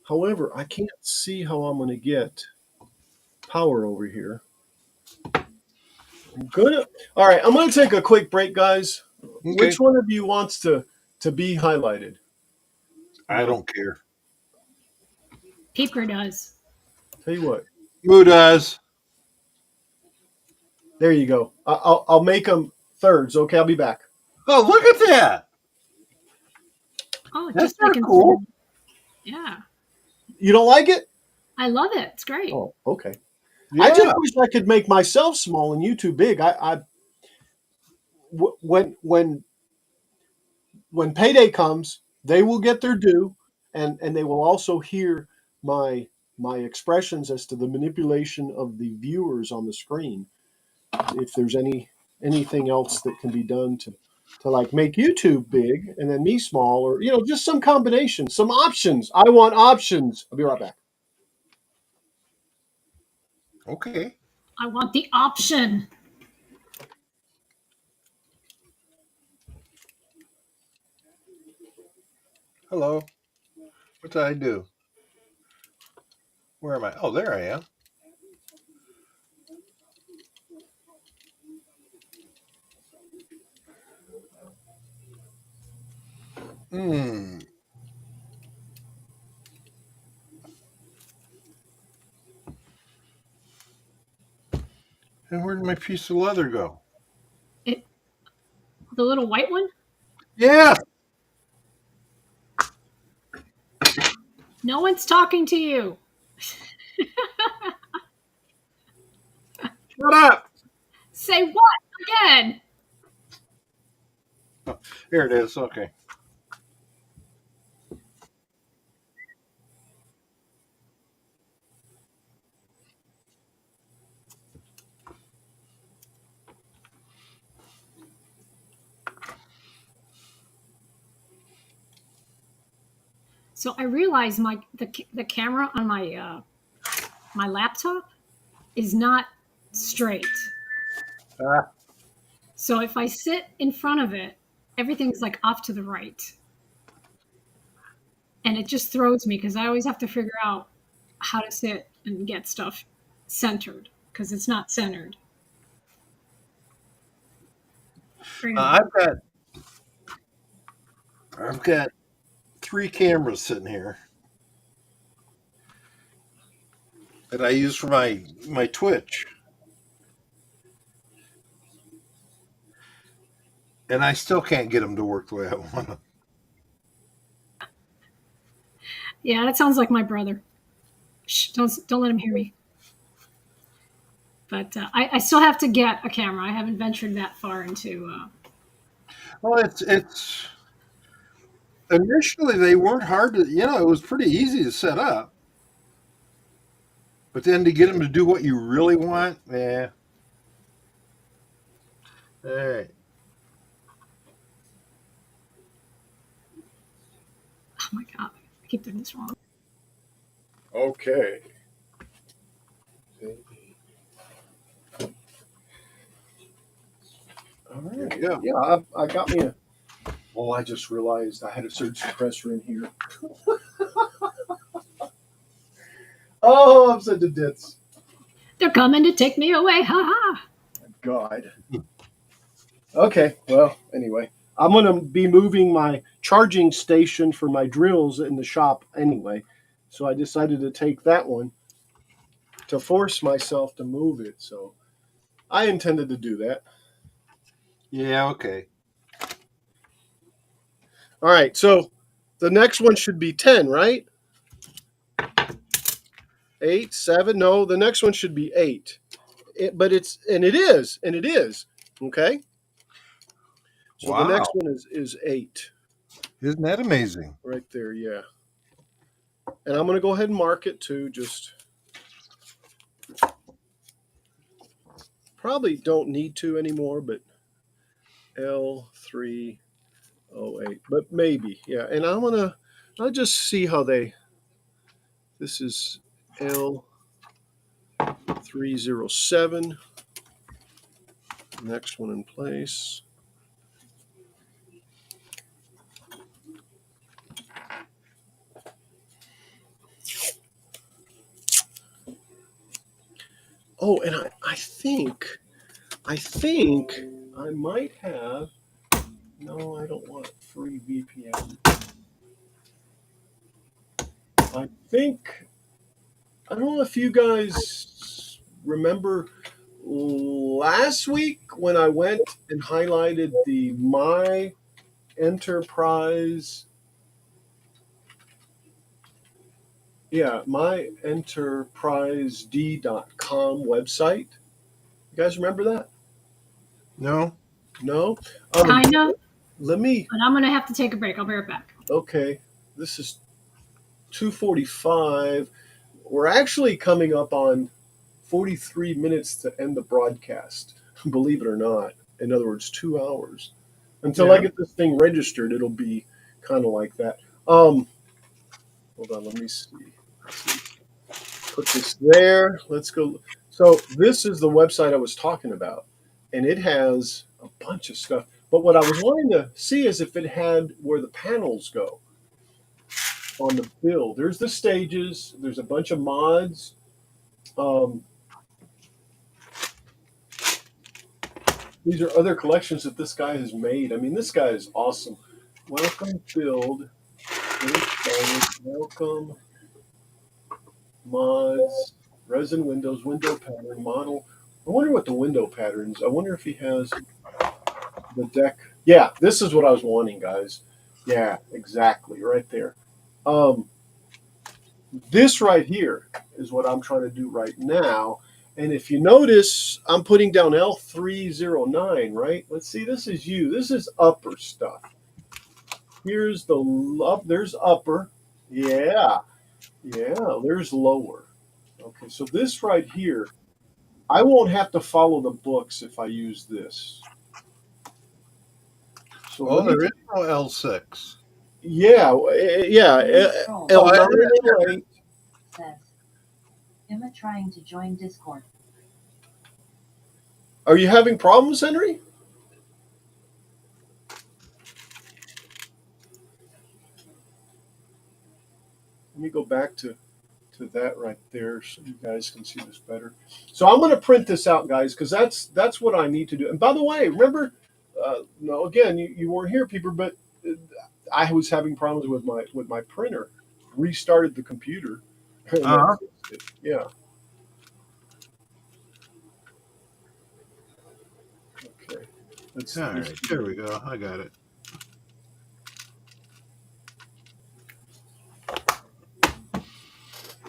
[SPEAKER 1] However, I can't see how I'm going to get power over here. I'm gonna. All right, I'm going to take a quick break, guys.
[SPEAKER 2] Okay.
[SPEAKER 1] Which one of you wants to be highlighted?
[SPEAKER 2] I don't care.
[SPEAKER 4] Peeper does.
[SPEAKER 1] Tell you what.
[SPEAKER 2] Who does?
[SPEAKER 1] There you go. I'll make them thirds. Okay, I'll be back.
[SPEAKER 2] Oh, look at that.
[SPEAKER 4] Oh,
[SPEAKER 2] That's
[SPEAKER 4] just like
[SPEAKER 2] not cool.
[SPEAKER 4] Yeah.
[SPEAKER 1] You don't like it?
[SPEAKER 4] I love it. It's great.
[SPEAKER 1] Oh, okay. I
[SPEAKER 2] Yeah.
[SPEAKER 1] just wish I could make myself small and you too big. When payday comes, they will get their due, and they will also hear my expressions as to the manipulation of the viewers on the screen. If there's anything else that can be done to like make YouTube big and then me small, or just some combination, some options. I want options. I'll be right back.
[SPEAKER 2] Okay.
[SPEAKER 4] I want the option.
[SPEAKER 2] Hello. What did I do? Where am I? Oh, there I am. Hmm. And where did my piece of leather go?
[SPEAKER 4] It, the little white one?
[SPEAKER 2] Yeah.
[SPEAKER 4] No one's talking to you.
[SPEAKER 2] Shut up.
[SPEAKER 4] Say what again?
[SPEAKER 2] Here it is. Okay.
[SPEAKER 4] So I realized the camera on my laptop is not straight.
[SPEAKER 2] Ah,
[SPEAKER 4] So if I sit in front of it, everything's like off to the right. And it just throws me because I always have to figure out how to sit and get stuff centered because it's not centered.
[SPEAKER 2] uh, I've got I've got 3 cameras sitting here that I use for my Twitch, and I still can't get them to work the way I want them.
[SPEAKER 4] Yeah, that sounds like my brother. Shh, don't let him hear me. But I still have to get a camera. I haven't ventured that far into.
[SPEAKER 2] Well, it's initially they weren't hard to, it was pretty easy to set up, but then to get them to do what you really want, yeah. All right.
[SPEAKER 4] Oh my god, I keep doing this wrong.
[SPEAKER 1] Okay. All
[SPEAKER 2] There
[SPEAKER 1] right.
[SPEAKER 2] you go.
[SPEAKER 1] Yeah, I got me a. Oh, I just realized I had a surge suppressor in here. Oh, I'm such a ditz.
[SPEAKER 4] They're coming to take me away. Ha ha.
[SPEAKER 1] God. Okay. Well, anyway, I'm gonna be moving my charging station for my drills in the shop anyway, so I decided to take that one to force myself to move it. So I intended to do that.
[SPEAKER 2] Yeah, okay.
[SPEAKER 1] All right. So the next one should be 10, right? 8, 7. No, the next one should be 8. But it is. Okay. So the
[SPEAKER 2] Wow.
[SPEAKER 1] next one is 8
[SPEAKER 2] Isn't that amazing?
[SPEAKER 1] right there. Yeah. And I'm going to go ahead and mark it too. Just probably don't need to anymore, but L308. But maybe. Yeah. And I'll just see how this is L307. Next one in place. Oh, and I think I might have. No, I don't want free VPN. I think I don't know if you guys remember last week when I went and highlighted the My Enterprise. Yeah, myenterprised.com website. You guys remember that?
[SPEAKER 2] No?
[SPEAKER 1] No?
[SPEAKER 4] Kind of.
[SPEAKER 1] Let me.
[SPEAKER 4] But I'm gonna have to take a break. I'll be right back.
[SPEAKER 1] Okay, this is 2:45. We're actually coming up on 43 minutes to end the broadcast, believe it or not. In other words, 2 hours. Until I
[SPEAKER 2] Yeah.
[SPEAKER 1] get this thing registered, it'll be kind of like that. Hold on, let me see. Put this there. Let's go. So this is the website I was talking about, and it has a bunch of stuff. But what I was wanting to see is if it had where the panels go on the build. There's the stages. There's a bunch of mods. Um, these are other collections that this guy has made. I mean, this guy is awesome. Welcome build. Welcome mods. Resin windows. Window pattern model. I wonder what the window patterns. I wonder if he has the deck. Yeah, this is what I was wanting, guys. Yeah, exactly, right there. This right here is what I'm trying to do right now. And if you notice, I'm putting down L309, right? Let's see, this is you. This is upper stuff. Here's there's upper. Yeah, yeah, there's lower. Okay, so this right here, I won't have to follow the books if I use this. So
[SPEAKER 2] Oh,
[SPEAKER 1] let me,
[SPEAKER 2] there is no L6.
[SPEAKER 1] Yeah, yeah.
[SPEAKER 3] Henry Scroll
[SPEAKER 1] L908.
[SPEAKER 3] says, Emma trying to join Discord.
[SPEAKER 1] Are you having problems, Henry? Let me go back to that right there so you guys can see this better. So I'm going to print this out, guys, because that's what I need to do. And by the way, remember, no, again, you weren't here, people, but I was having problems with my printer. Restarted the computer, and that
[SPEAKER 2] Uh-huh.
[SPEAKER 1] fixed it. Yeah. Okay.
[SPEAKER 2] All right, there we go. I got it.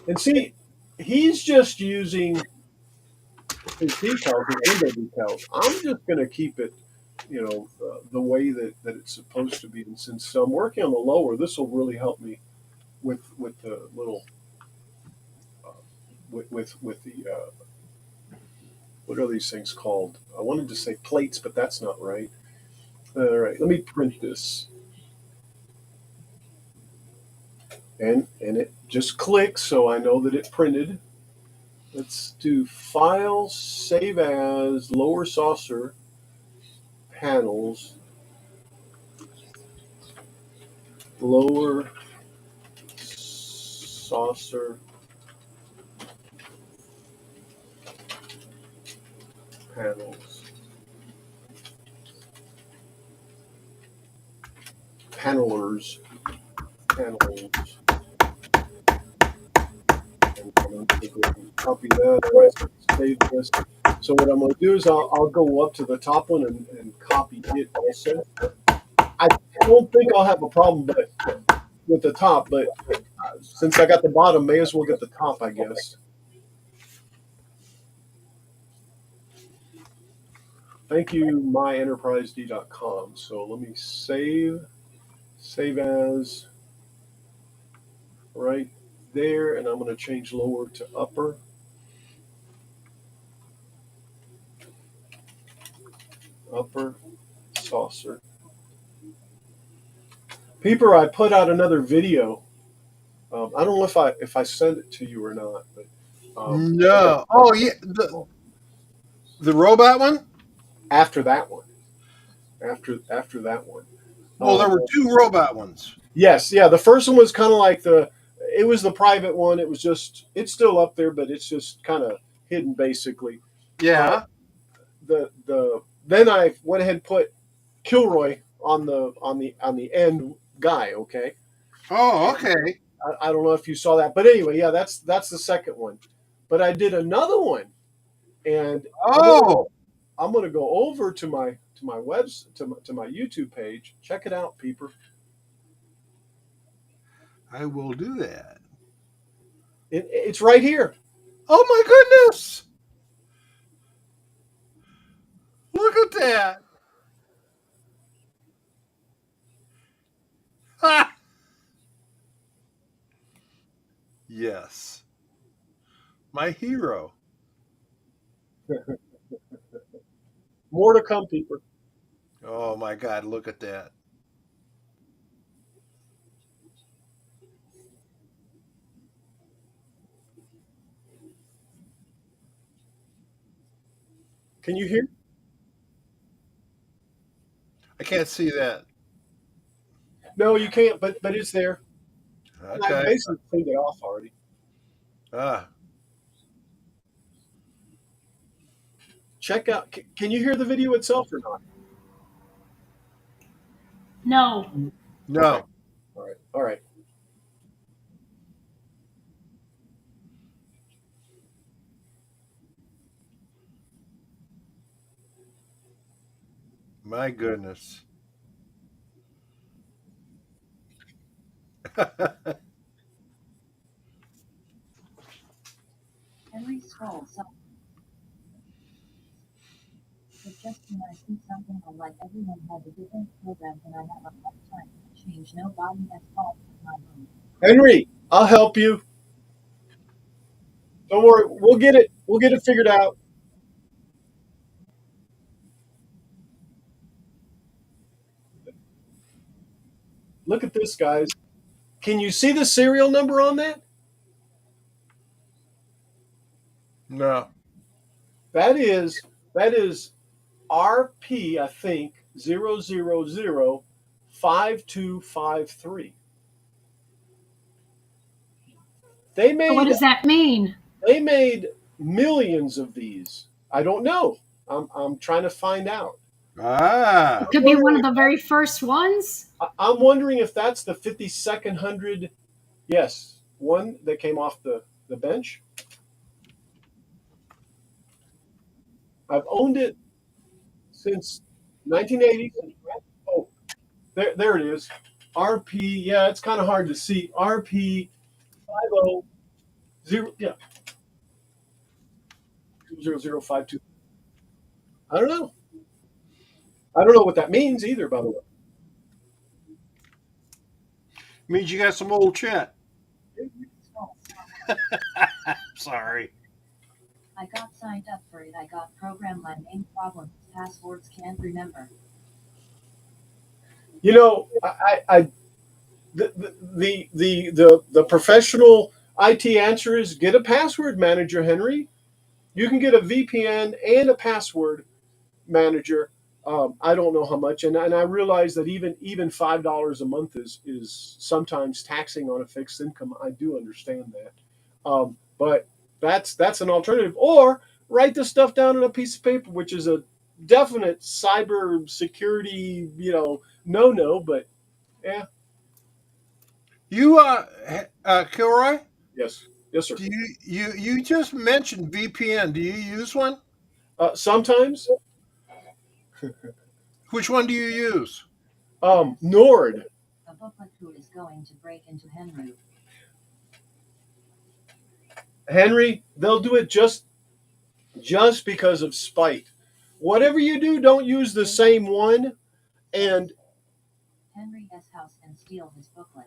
[SPEAKER 1] And see, he's just using his decals, his window decals. I'm just going to keep it, the way that it's supposed to be. And since I'm working on the lower, this will really help me with the little uh, with the what are these things called? I wanted to say plates, but that's not right. All right, let me print this, and it just clicks, so I know that it printed. Let's do File, Save As, Lower Saucer, Panels, Lower Saucer Panels, Panelers, Panels. And I'm going to go ahead and copy that. All right, so save this. So what I'm going to do is I'll go up to the top one and copy it also. I don't think I'll have a problem, but with the top, but since I got the bottom, may as well get the top, I guess. Thank you, myenterprised.com. So let me save as right there, and I'm going to change lower to upper. Upper saucer. Peeper, I put out another video. I don't know if I sent it to you or not, but
[SPEAKER 2] No. Oh yeah, the robot one.
[SPEAKER 1] after that one, after that one.
[SPEAKER 2] Well, there were two robot ones.
[SPEAKER 1] Yes, yeah. The first one was kind of like it was the private one. It was it's still up there, but it's just kind of hidden basically.
[SPEAKER 2] Yeah.
[SPEAKER 1] Then I went ahead and put Kilroy on the end guy. Okay.
[SPEAKER 2] Oh, okay.
[SPEAKER 1] I don't know if you saw that, but anyway, yeah, that's the second one. But I did another one, and
[SPEAKER 2] Oh,
[SPEAKER 1] I'm gonna go over to my YouTube page. Check it out, peeper.
[SPEAKER 2] I will do that.
[SPEAKER 1] It's right here.
[SPEAKER 2] Oh my goodness! Look at that. Ha! Yes, my hero.
[SPEAKER 1] More to come, peeper.
[SPEAKER 2] Oh my God! Look at that.
[SPEAKER 1] Can you hear?
[SPEAKER 2] I can't see that.
[SPEAKER 1] No, you can't. But it's there. And I
[SPEAKER 2] Okay.
[SPEAKER 1] basically cleaned it off already.
[SPEAKER 2] Ah,
[SPEAKER 1] Check out. Can you hear the video itself or not?
[SPEAKER 4] No.
[SPEAKER 1] Okay.
[SPEAKER 2] no.
[SPEAKER 1] All right. All right.
[SPEAKER 2] My goodness.
[SPEAKER 3] Henry scrolls up. But just when I see something I like, everyone has a different program and I have a hard time to change. Nobody has fault with my own.
[SPEAKER 1] Henry, I'll help you. Don't worry. We'll get it. We'll get it figured out. Look at this, guys. Can you see the serial number on that?
[SPEAKER 2] No.
[SPEAKER 1] That is RP, I think, 0005253. They
[SPEAKER 4] So what
[SPEAKER 1] made
[SPEAKER 4] does that mean?
[SPEAKER 1] they made millions of these. I don't know. I'm trying to find out.
[SPEAKER 2] Ah.
[SPEAKER 4] It could be one of the very first ones.
[SPEAKER 1] I'm wondering if that's the 52nd hundred. Yes, one that came off the bench. I've owned it since 1980. Oh, there it is. RP. Yeah, it's kind of hard to see. RP 50 yeah 00052. I don't know. I don't know what that means either. By the way,
[SPEAKER 2] Means you got some old chat.
[SPEAKER 3] Scroll.
[SPEAKER 2] Sorry.
[SPEAKER 3] I got signed up for it. I got programmed. My main problem is passwords can't remember.
[SPEAKER 1] you know, I the professional IT answer is get a password manager, Henry. You can get a VPN and a password manager. I don't know how much, and I realize that even $5 a month is sometimes taxing on a fixed income. I do understand that, but that's an alternative. Or write the stuff down on a piece of paper, which is a definite cyber security, no. But yeah,
[SPEAKER 2] You Kilroy,
[SPEAKER 1] yes, yes, sir.
[SPEAKER 2] do you just mentioned VPN. Do you use one?
[SPEAKER 1] Sometimes
[SPEAKER 2] Which one do you use?
[SPEAKER 1] Nord.
[SPEAKER 3] A booklet who is going to break into Henry.
[SPEAKER 1] Henry, they'll do it just because of spite. Whatever you do, don't use the same one. And
[SPEAKER 3] Henry S. house and steal his booklet.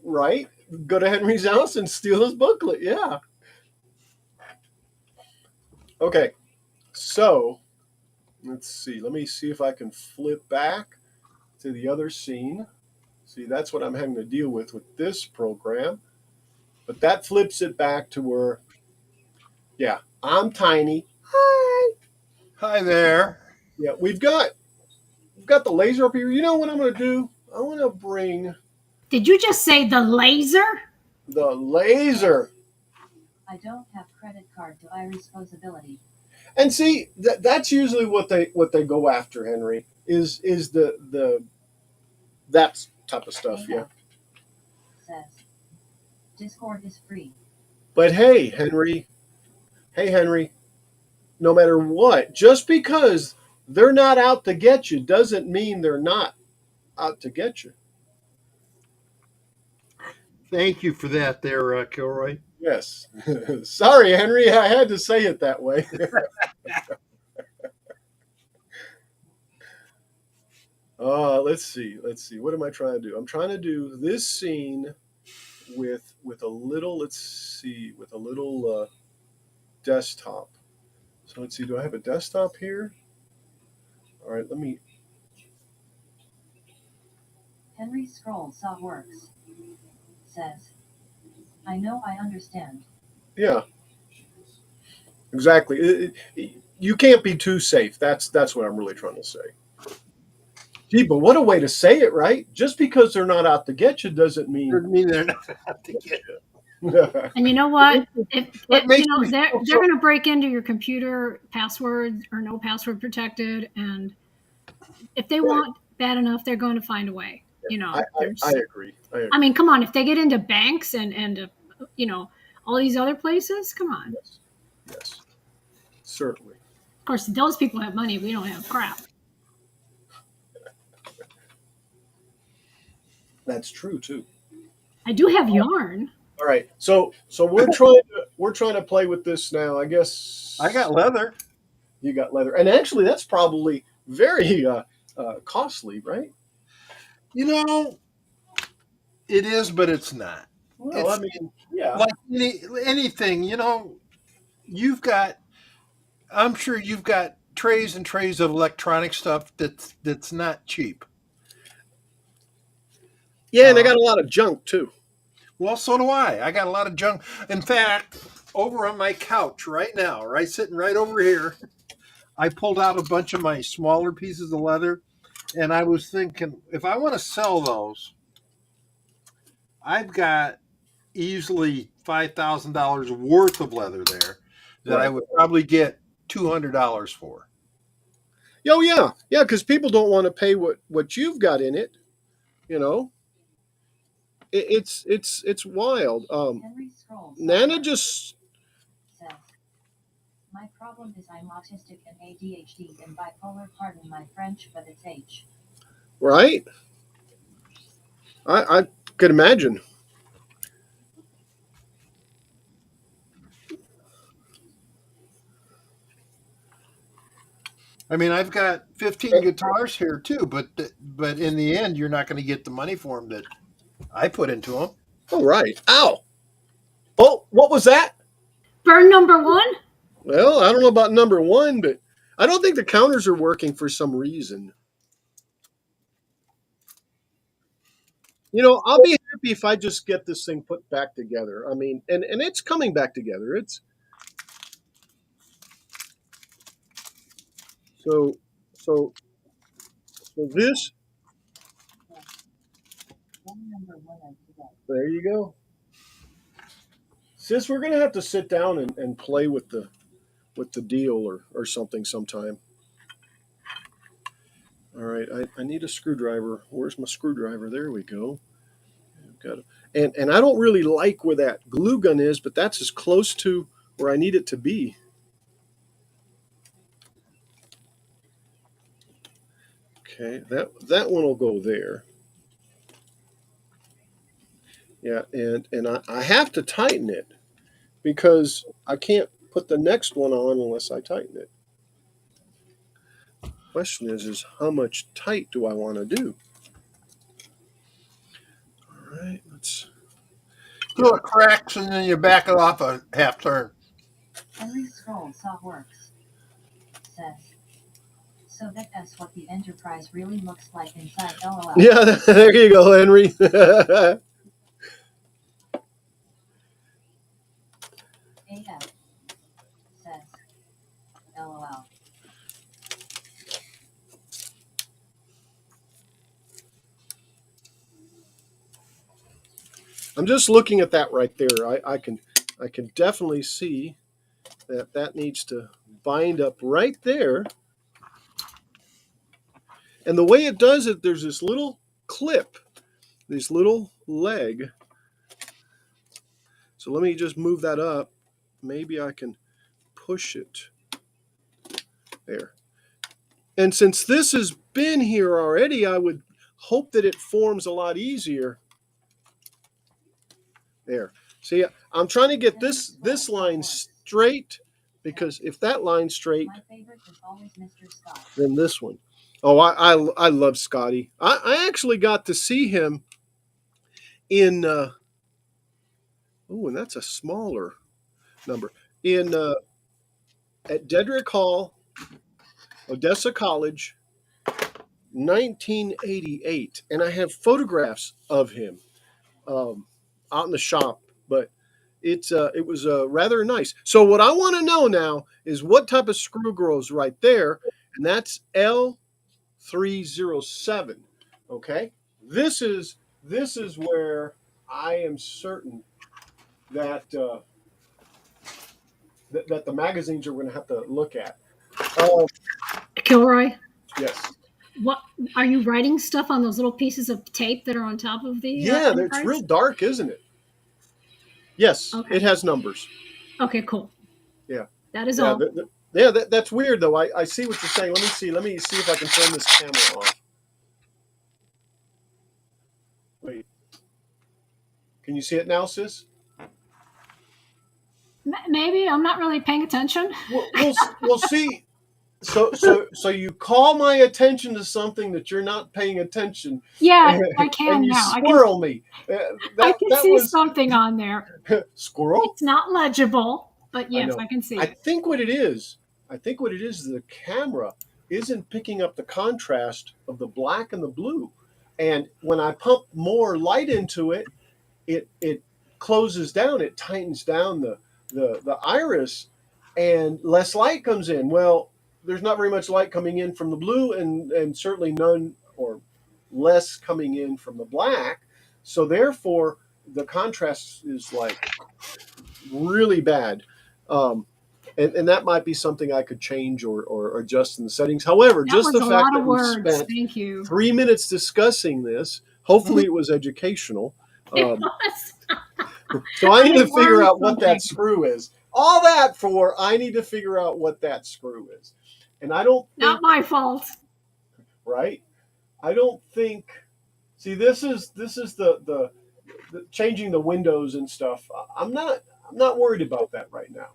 [SPEAKER 1] right, go to Henry's house and steal his booklet. Yeah. Okay. So let's see. Let me see if I can flip back to the other scene. See, that's what I'm having to deal with this program. But that flips it back to where, yeah, I'm tiny. Hi.
[SPEAKER 2] Hi there.
[SPEAKER 1] Yeah, we've got the laser up here. You know what I'm going to do? I want to bring
[SPEAKER 4] Did you just say the laser?
[SPEAKER 1] the laser.
[SPEAKER 3] I don't have credit card to Iris posability.
[SPEAKER 1] And see, that's usually what they go after, Henry, is the that type of stuff, yeah.
[SPEAKER 3] Says Discord is free.
[SPEAKER 1] But hey, Henry, no matter what, just because they're not out to get you doesn't mean they're not out to get you.
[SPEAKER 2] Thank you for that, there, Kilroy.
[SPEAKER 1] Yes. Sorry, Henry, I had to say it that way. Let's see. What am I trying to do? I'm trying to do this scene with a little. Let's see, with a little desktop. So let's see. Do I have a desktop here? All right. Let me.
[SPEAKER 3] Henry scroll saw works. Says I know I understand.
[SPEAKER 1] Yeah. Exactly. You can't be too safe. That's what I'm really trying to say. Gee, but what a way to say it, right? Just because they're not out to get you doesn't mean.
[SPEAKER 2] Doesn't mean they're not out to get you.
[SPEAKER 4] And you know what?
[SPEAKER 2] That makes me
[SPEAKER 4] they're
[SPEAKER 2] feel
[SPEAKER 4] going to break into your computer, password or no password protected, and if they want bad enough, they're going to find a way.
[SPEAKER 1] I agree.
[SPEAKER 4] I mean, come on, if they get into banks and all these other places, come on.
[SPEAKER 1] Yes, certainly.
[SPEAKER 4] Of course, those people have money. We don't have crap.
[SPEAKER 1] That's true too.
[SPEAKER 4] I do have yarn.
[SPEAKER 1] All right, so we're trying to play with this now. I guess
[SPEAKER 2] I got leather.
[SPEAKER 1] You got leather, and actually, that's probably very costly, right?
[SPEAKER 2] You know, it is, but it's not.
[SPEAKER 1] Well,
[SPEAKER 2] It's
[SPEAKER 1] I mean, yeah.
[SPEAKER 2] like anything. You've got. I'm sure you've got trays and trays of electronic stuff that's not cheap.
[SPEAKER 1] Yeah, and I got a lot of junk too.
[SPEAKER 2] Well, so do I. I got a lot of junk. In fact, over on my couch right now, right sitting right over here, I pulled out a bunch of my smaller pieces of leather, and I was thinking if I want to sell those, I've got easily $5,000 worth of leather there that I
[SPEAKER 1] Right.
[SPEAKER 2] would probably get $200 for.
[SPEAKER 1] Oh yeah, yeah, because people don't want to pay what you've got in it. You know, it's wild.
[SPEAKER 3] Henry scrolls.
[SPEAKER 1] Nana just
[SPEAKER 3] Says, my problem is I'm autistic and ADHD and bipolar. Pardon my French, but it's H.
[SPEAKER 1] right. I could imagine.
[SPEAKER 2] I mean, I've got 15 guitars here too, but in the end, you're not going to get the money for them that I put into them.
[SPEAKER 1] Oh right. Ow. Oh, what was that?
[SPEAKER 4] Burn number one?
[SPEAKER 1] Well, I don't know about number one, but I don't think the counters are working for some reason. You know, I'll be happy if I just get this thing put back together. I mean, and it's coming back together. It's so so so this. There you go. Sis, we're gonna have to sit down and play with the deal or something sometime. All right, I need a screwdriver. Where's my screwdriver? There we go. I've got it. And I don't really like where that glue gun is, but that's as close to where I need it to be. Okay, that one will go there. Yeah, and I have to tighten it because I can't put the next one on unless I tighten it. Question is how much tight do I want to do? All right, let's.
[SPEAKER 2] So it cracks and then you back it off a half turn.
[SPEAKER 3] Henry scrolls saw works. Says, so that's what the Enterprise really looks like inside. LOL.
[SPEAKER 1] Yeah, there you go, Henry.
[SPEAKER 3] AF says, LOL.
[SPEAKER 1] I'm just looking at that right there. I can definitely see that needs to bind up right there. And the way it does it, there's this little clip, this little leg. So let me just move that up. Maybe I can push it there. And since this has been here already, I would hope that it forms a lot easier. There. See, I'm trying to get this line straight because if that line's straight,
[SPEAKER 3] My favorite is always Mr. Scott.
[SPEAKER 1] then this one. Oh, I love Scotty. I actually got to see him in. Oh, and that's a smaller number in at Dedrick Hall, Odessa College, 1988, and I have photographs of him out in the shop. But it was rather nice. So what I want to know now is what type of screw grows right there, and that's L307. Okay, this is where I am certain that that the magazines are going to have to look at.
[SPEAKER 4] Kilroy,
[SPEAKER 1] Yes.
[SPEAKER 4] what are you writing stuff on those little pieces of tape that are on top of the
[SPEAKER 1] Yeah, it's
[SPEAKER 4] Enterprise?
[SPEAKER 1] real dark, isn't it? Yes,
[SPEAKER 4] Okay.
[SPEAKER 1] it has numbers.
[SPEAKER 4] Okay, cool.
[SPEAKER 1] Yeah.
[SPEAKER 4] That is
[SPEAKER 1] Yeah,
[SPEAKER 4] all.
[SPEAKER 1] that's weird though. I see what you're saying. Let me see if I can turn this camera on. Wait. Can you see it now, sis?
[SPEAKER 4] Maybe I'm not really paying attention.
[SPEAKER 1] We'll see. So you call my attention to something that you're not paying attention.
[SPEAKER 4] Yeah, I can
[SPEAKER 1] and you
[SPEAKER 4] now.
[SPEAKER 1] squirrel me.
[SPEAKER 4] I can see something on there.
[SPEAKER 1] Squirrel?
[SPEAKER 4] It's not legible, but yes,
[SPEAKER 1] know.
[SPEAKER 4] I can see
[SPEAKER 1] I
[SPEAKER 4] it.
[SPEAKER 1] think what it is the camera isn't picking up the contrast of the black and the blue. And when I pump more light into it, it closes down, it tightens down the iris, and less light comes in. Well, there's not very much light coming in from the blue, and certainly none or less coming in from the black. So therefore, the contrast is like really bad. Um, and that might be something I could change or adjust in the settings. However,
[SPEAKER 4] That
[SPEAKER 1] just
[SPEAKER 4] was
[SPEAKER 1] the
[SPEAKER 4] a
[SPEAKER 1] fact
[SPEAKER 4] lot
[SPEAKER 1] that
[SPEAKER 4] of
[SPEAKER 1] we
[SPEAKER 4] words.
[SPEAKER 1] spent
[SPEAKER 4] Thank you.
[SPEAKER 1] 3 minutes discussing this, hopefully it was educational.
[SPEAKER 4] It
[SPEAKER 1] Um,
[SPEAKER 4] was.
[SPEAKER 1] so I need
[SPEAKER 4] I
[SPEAKER 1] to figure
[SPEAKER 4] learned
[SPEAKER 1] out what that
[SPEAKER 4] something.
[SPEAKER 1] screw is. All that for I need to figure out what that screw is. And I don't
[SPEAKER 4] Not
[SPEAKER 1] think,
[SPEAKER 4] my fault.
[SPEAKER 1] right? I don't think. See, this is the changing the windows and stuff. I'm not worried about that right now.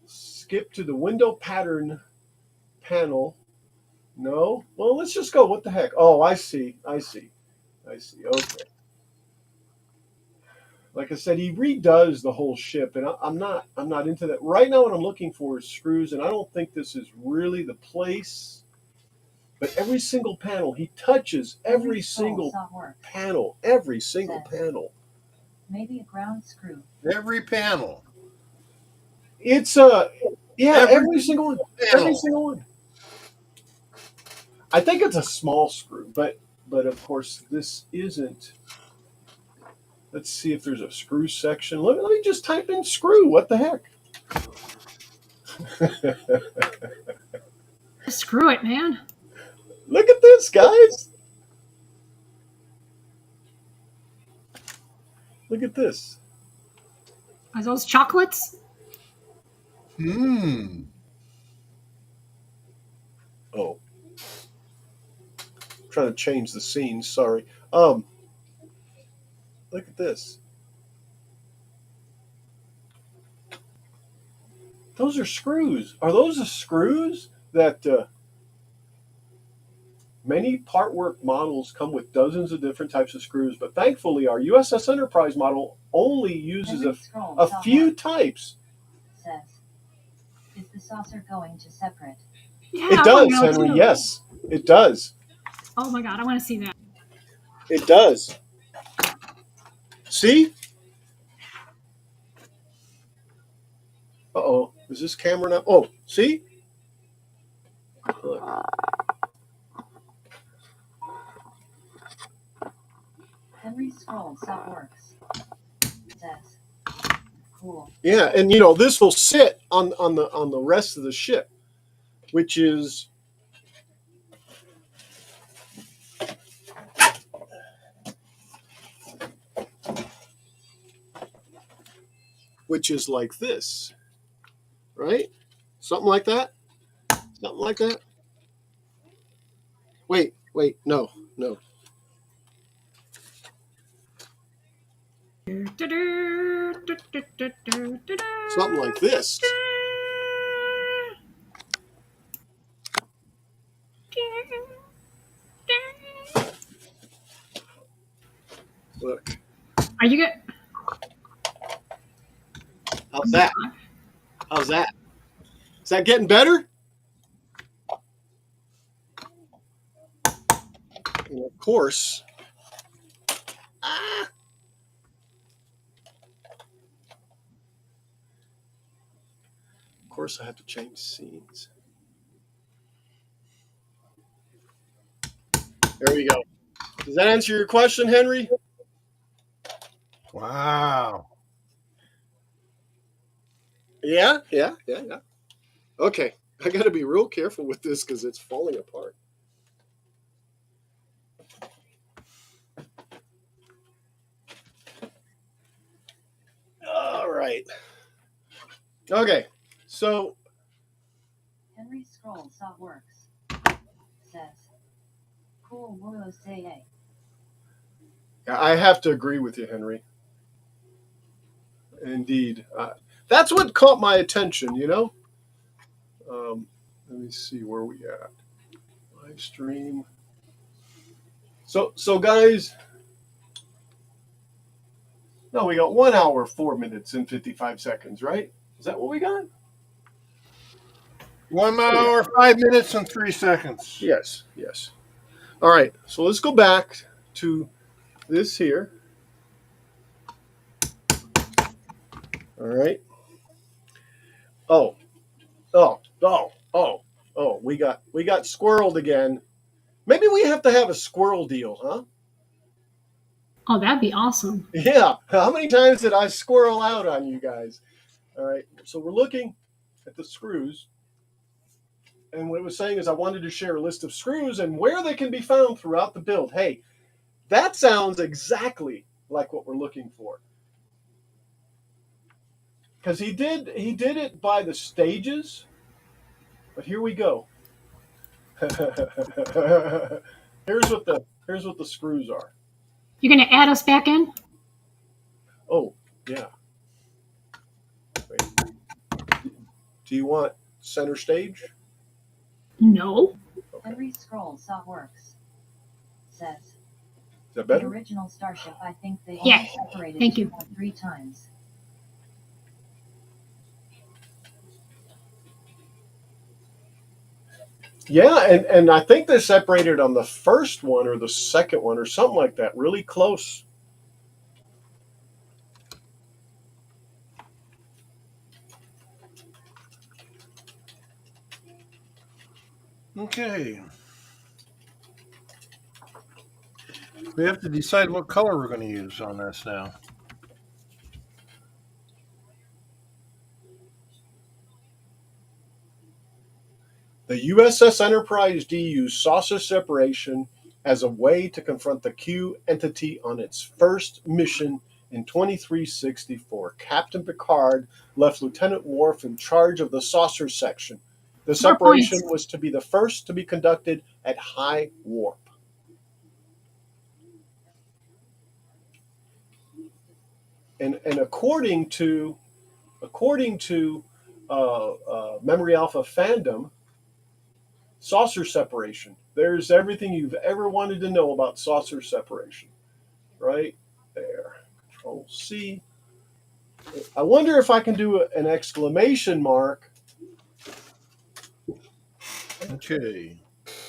[SPEAKER 1] Skip to the window pattern panel. No? Well, let's just go. What the heck? Oh, I see. I see. I see. Okay. Like I said, he redoes the whole ship, and I'm not into that right now. What I'm looking for is screws, and I don't think this is really the place. But every single panel, he touches every single panel, every single panel.
[SPEAKER 3] Maybe a ground screw.
[SPEAKER 2] Every panel.
[SPEAKER 1] It's yeah, every single one, every
[SPEAKER 2] panel.
[SPEAKER 1] single one. I think it's a small screw, but of course this isn't. Let's see if there's a screw section. Let me just type in screw. What the heck?
[SPEAKER 4] Screw it, man.
[SPEAKER 1] Look at this, guys. Look at this.
[SPEAKER 4] Are those chocolates?
[SPEAKER 2] Hmm.
[SPEAKER 1] Oh, I'm trying to change the scene. Sorry. Look at this. Those are screws. Are those the screws that many part work models come with dozens of different types of screws? But thankfully, our USS Enterprise model only uses a few types.
[SPEAKER 3] Says, is the saucer going to separate?
[SPEAKER 4] Yeah,
[SPEAKER 1] It
[SPEAKER 4] I wanna
[SPEAKER 1] does,
[SPEAKER 4] know
[SPEAKER 1] Henry.
[SPEAKER 4] too.
[SPEAKER 1] Yes, it does.
[SPEAKER 4] Oh my god, I want to see that.
[SPEAKER 1] It does. See? Uh-oh. Is this camera now? Oh, see? Look.
[SPEAKER 3] Henry's scroll saw works. Says, cool.
[SPEAKER 1] Yeah, and this will sit on the rest of the ship, which is like this, right? Something like that. Something like that. Wait, no. Something like this. Look.
[SPEAKER 4] Are you good?
[SPEAKER 1] How's that? How's that? Is that getting better? And of course. Ah. Of course, I have to change scenes. There we go. Does that answer your question, Henry?
[SPEAKER 2] Wow.
[SPEAKER 1] Yeah. Okay, I got to be real careful with this because it's falling apart. All right. Okay, so
[SPEAKER 3] Henry's scroll saw works. Says, cool Wulo say.
[SPEAKER 1] I have to agree with you, Henry. Indeed. That's what caught my attention, Let me see where we at. Live stream. So guys, no, we got 1 hour, 4 minutes, and 55 seconds, right? Is that what we got?
[SPEAKER 2] 1 hour, 5 minutes, and 3 seconds.
[SPEAKER 1] Yes. All right, so let's go back to this here. All right. Oh, oh, oh, oh, oh. We got squirreled again. Maybe we have to have a squirrel deal, huh?
[SPEAKER 4] Oh, that'd be awesome.
[SPEAKER 1] Yeah. How many times did I squirrel out on you guys? All right. So we're looking at the screws. And what it was saying is I wanted to share a list of screws and where they can be found throughout the build. Hey, that sounds exactly like what we're looking for. Because he did it by the stages. But here we go. here's what the screws are.
[SPEAKER 4] You're going to add us back in?
[SPEAKER 1] Oh, yeah. Wait. Do you want center stage?
[SPEAKER 4] No.
[SPEAKER 1] Okay.
[SPEAKER 3] Henry Scroll saw works. Says
[SPEAKER 1] Is that
[SPEAKER 3] the
[SPEAKER 1] better?
[SPEAKER 3] original Starship. I think they
[SPEAKER 4] Yeah,
[SPEAKER 3] only separated
[SPEAKER 4] thank
[SPEAKER 3] 2
[SPEAKER 4] you.
[SPEAKER 3] or 3 times.
[SPEAKER 1] Yeah, and I think they separated on the first one or the second one or something like that, really close.
[SPEAKER 2] Okay. We have to decide what color we're going to use on this now.
[SPEAKER 1] The USS Enterprise D used saucer separation as a way to confront the Q entity on its first mission in 2364. Captain Picard left Lieutenant Worf in charge of the saucer section. The
[SPEAKER 4] More
[SPEAKER 1] separation
[SPEAKER 4] points.
[SPEAKER 1] was to be the first to be conducted at high warp. And according to Memory Alpha fandom, saucer separation. There's everything you've ever wanted to know about saucer separation. Right there. Control C. I wonder if I can do an exclamation mark
[SPEAKER 2] Okay.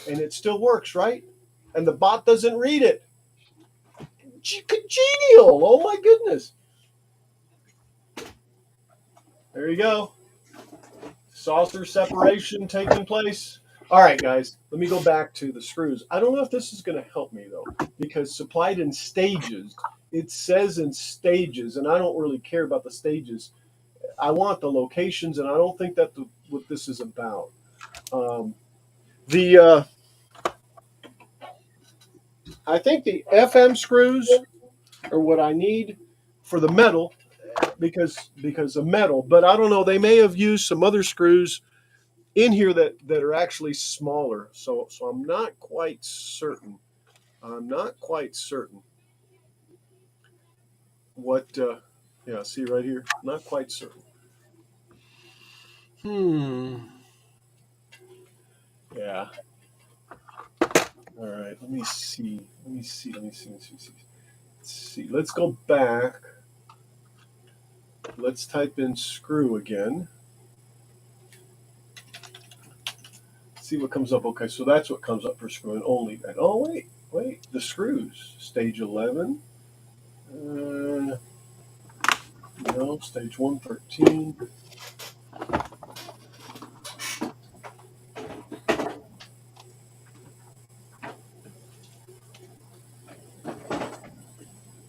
[SPEAKER 1] and it still works, right? And the bot doesn't read it. Congenial. Oh my goodness. There you go. Saucer separation taking place. All right, guys, let me go back to the screws. I don't know if this is going to help me, though, because supplied in stages, it says in stages, and I don't really care about the stages. I want the locations, and I don't think that's what this is about. The I think the FM screws are what I need for the metal because of metal, but I don't know. They may have used some other screws in here that are actually smaller. So I'm not quite certain. I'm not quite certain what. Yeah, see right here. Not quite certain.
[SPEAKER 2] Hmm.
[SPEAKER 1] Yeah. All right. Let me see. Let's see. Let's go back. Let's type in screw again. See what comes up. Okay, so that's what comes up for screwing only. And oh wait, the screws. Stage 11. No, stage 113.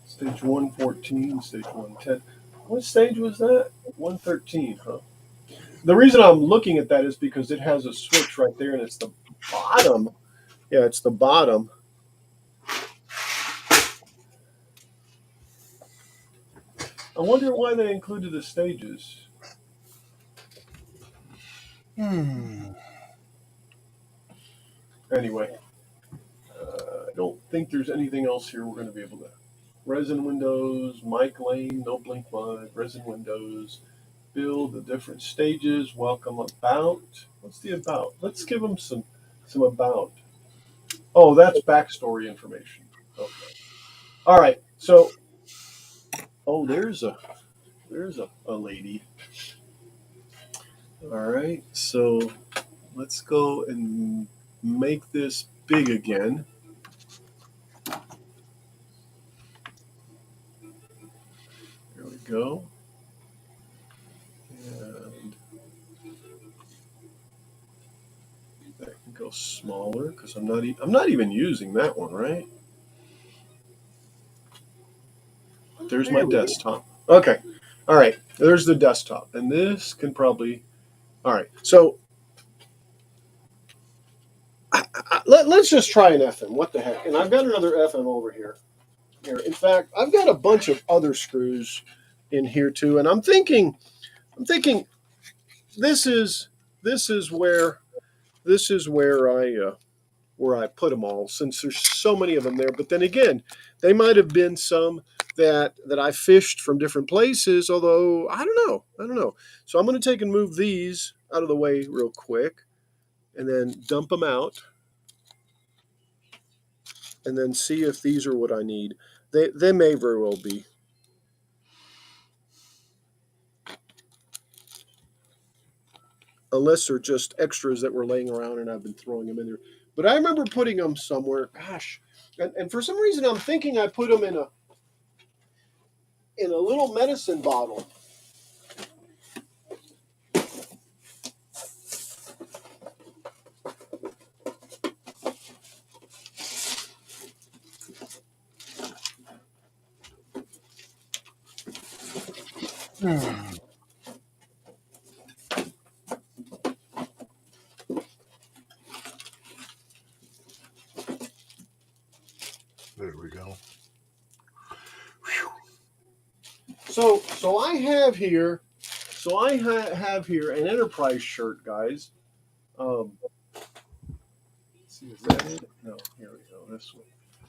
[SPEAKER 1] Stage 114, stage 110. What stage was that? 113, huh? The reason I'm looking at that is because it has a switch right there and it's the bottom. Yeah, it's the bottom. I wonder why they included the stages.
[SPEAKER 2] Hmm.
[SPEAKER 1] Anyway, I don't think there's anything else here we're going to be able to. Resin windows, mic lane, no blink mode, resin windows, build the different stages, welcome about. What's the about? Let's give them some about. Oh, that's backstory information. Okay. All right. So, oh, there's a lady. All right. So let's go and make this big again. go. And that can go smaller because I'm not even using that one, right? There's my desktop. Okay. All right. There's the desktop. And this can probably. All right. So let's just try an FM. What the heck? And I've got another FM over here. In fact, I've got a bunch of other screws in here too. And I'm thinking this is this is where this is where I put them all, since there's so many of them there. But then again, they might have been some that I fished from different places. Although I don't know. So I'm going to take and move these out of the way real quick, and then dump them out, and then see if these are what I need. They may very well be. Unless they're just extras that were laying around and I've been throwing them in there. But I remember putting them somewhere. Gosh, and for some reason I'm thinking I put them in a little medicine bottle.
[SPEAKER 2] There we go.
[SPEAKER 1] So I have here, have here an Enterprise shirt, guys. Let's see, is that it? No, here we go. This one.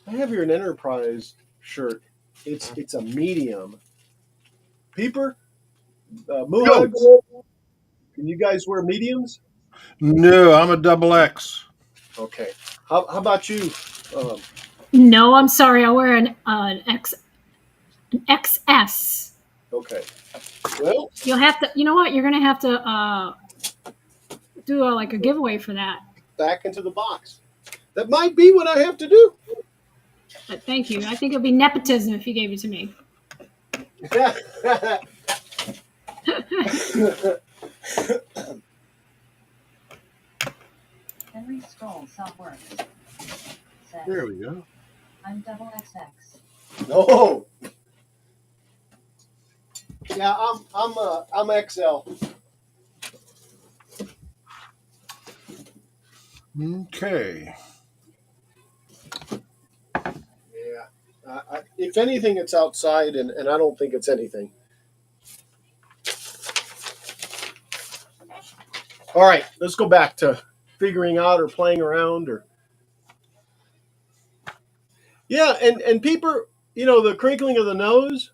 [SPEAKER 1] I have here an Enterprise shirt. It's a medium. Peeper, Muhugs, can you guys wear mediums?
[SPEAKER 2] No, I'm a double X.
[SPEAKER 1] Okay. How about you? Um,
[SPEAKER 4] No, I'm sorry. I'll wear an XS.
[SPEAKER 1] okay. Well,
[SPEAKER 4] You'll have to. You know what? You're gonna have to do like a giveaway for that.
[SPEAKER 1] back into the box. That might be what I have to do.
[SPEAKER 4] But thank you. I think it'd be nepotism if you gave it to me.
[SPEAKER 3] Henry Stroll Softworks says,
[SPEAKER 2] There we go.
[SPEAKER 3] I'm double XX.
[SPEAKER 1] No. Yeah, I'm XL.
[SPEAKER 2] Okay.
[SPEAKER 1] Yeah. If anything, it's outside, and I don't think it's anything. All right, let's go back to figuring out or playing around or. Yeah, and Peeper, the crinkling of the nose.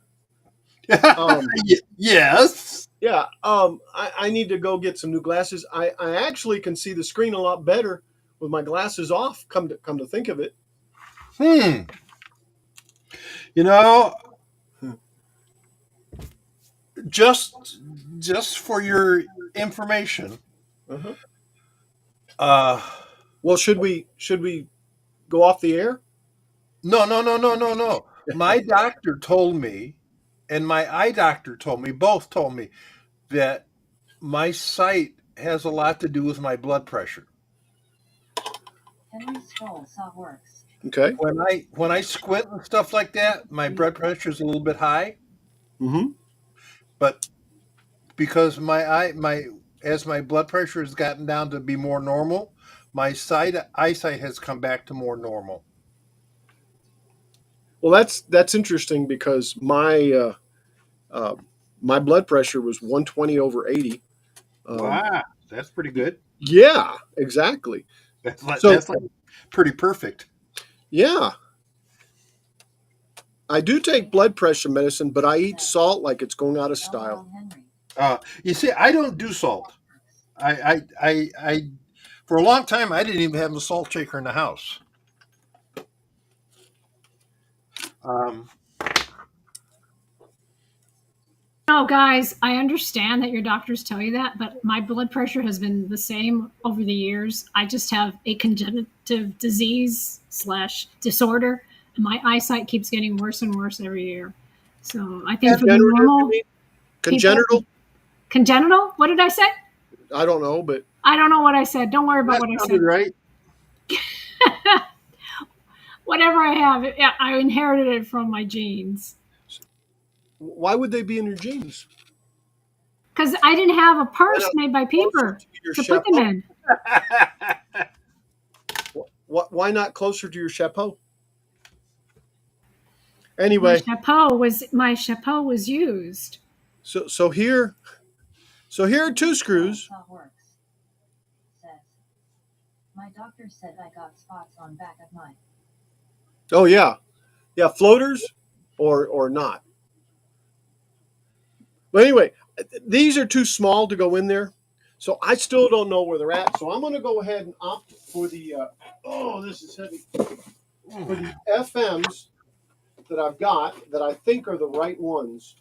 [SPEAKER 2] Yes.
[SPEAKER 1] Yeah, I need to go get some new glasses. I actually can see the screen a lot better with my glasses off. Come to think of it.
[SPEAKER 2] You know, just for your information,
[SPEAKER 1] Uh-huh. Well, should we go off the air?
[SPEAKER 2] no. My doctor told me, and my eye doctor both told me that my sight has a lot to do with my blood pressure.
[SPEAKER 3] Henry Stroll Softworks.
[SPEAKER 1] Okay.
[SPEAKER 2] When I squint and stuff like that, my blood pressure is a little bit high.
[SPEAKER 1] Mm-hmm.
[SPEAKER 2] But because as my blood pressure has gotten down to be more normal, my eyesight has come back to more normal.
[SPEAKER 1] Well, that's interesting because my blood pressure was 120/80.
[SPEAKER 2] Wow, that's pretty good.
[SPEAKER 1] Yeah, exactly.
[SPEAKER 2] That's
[SPEAKER 1] So
[SPEAKER 2] like pretty perfect.
[SPEAKER 1] yeah, I do take blood pressure medicine, but I eat salt like it's going out of style.
[SPEAKER 3] Henry.
[SPEAKER 2] You see, I don't do salt. I for a long time I didn't even have a salt shaker in the house.
[SPEAKER 4] Oh, guys, I understand that your doctors tell you that, but my blood pressure has been the same over the years. I just have a congenitive disease / disorder, and my eyesight keeps getting worse and worse every year. So I think for the
[SPEAKER 1] Degenerative, you
[SPEAKER 4] normal
[SPEAKER 1] mean?
[SPEAKER 4] people,
[SPEAKER 1] Congenital?
[SPEAKER 4] congenital. What did I say?
[SPEAKER 1] I don't know, but
[SPEAKER 4] I don't know what I said. Don't worry about
[SPEAKER 2] That
[SPEAKER 4] what I
[SPEAKER 2] sounded
[SPEAKER 4] said.
[SPEAKER 2] right.
[SPEAKER 4] Whatever I have, I inherited it from my genes.
[SPEAKER 1] why would they be in your genes?
[SPEAKER 4] Because I didn't have a
[SPEAKER 1] Why
[SPEAKER 4] purse
[SPEAKER 1] not
[SPEAKER 4] made by
[SPEAKER 1] closer
[SPEAKER 4] paper
[SPEAKER 1] to your
[SPEAKER 4] to put them
[SPEAKER 1] chapeau?
[SPEAKER 4] in.
[SPEAKER 1] Why not closer to your chapeau?
[SPEAKER 4] My
[SPEAKER 1] Anyway,
[SPEAKER 4] chapeau was used.
[SPEAKER 1] so here are two screws.
[SPEAKER 3] Saw works. Says. My doctor said I got spots on back of mine.
[SPEAKER 1] Oh yeah, yeah, floaters or not. But anyway, these are too small to go in there, so I still don't know where they're at. So I'm going to go ahead and opt for the. Oh, this is heavy. For the FMs that I've got that I think are the right ones.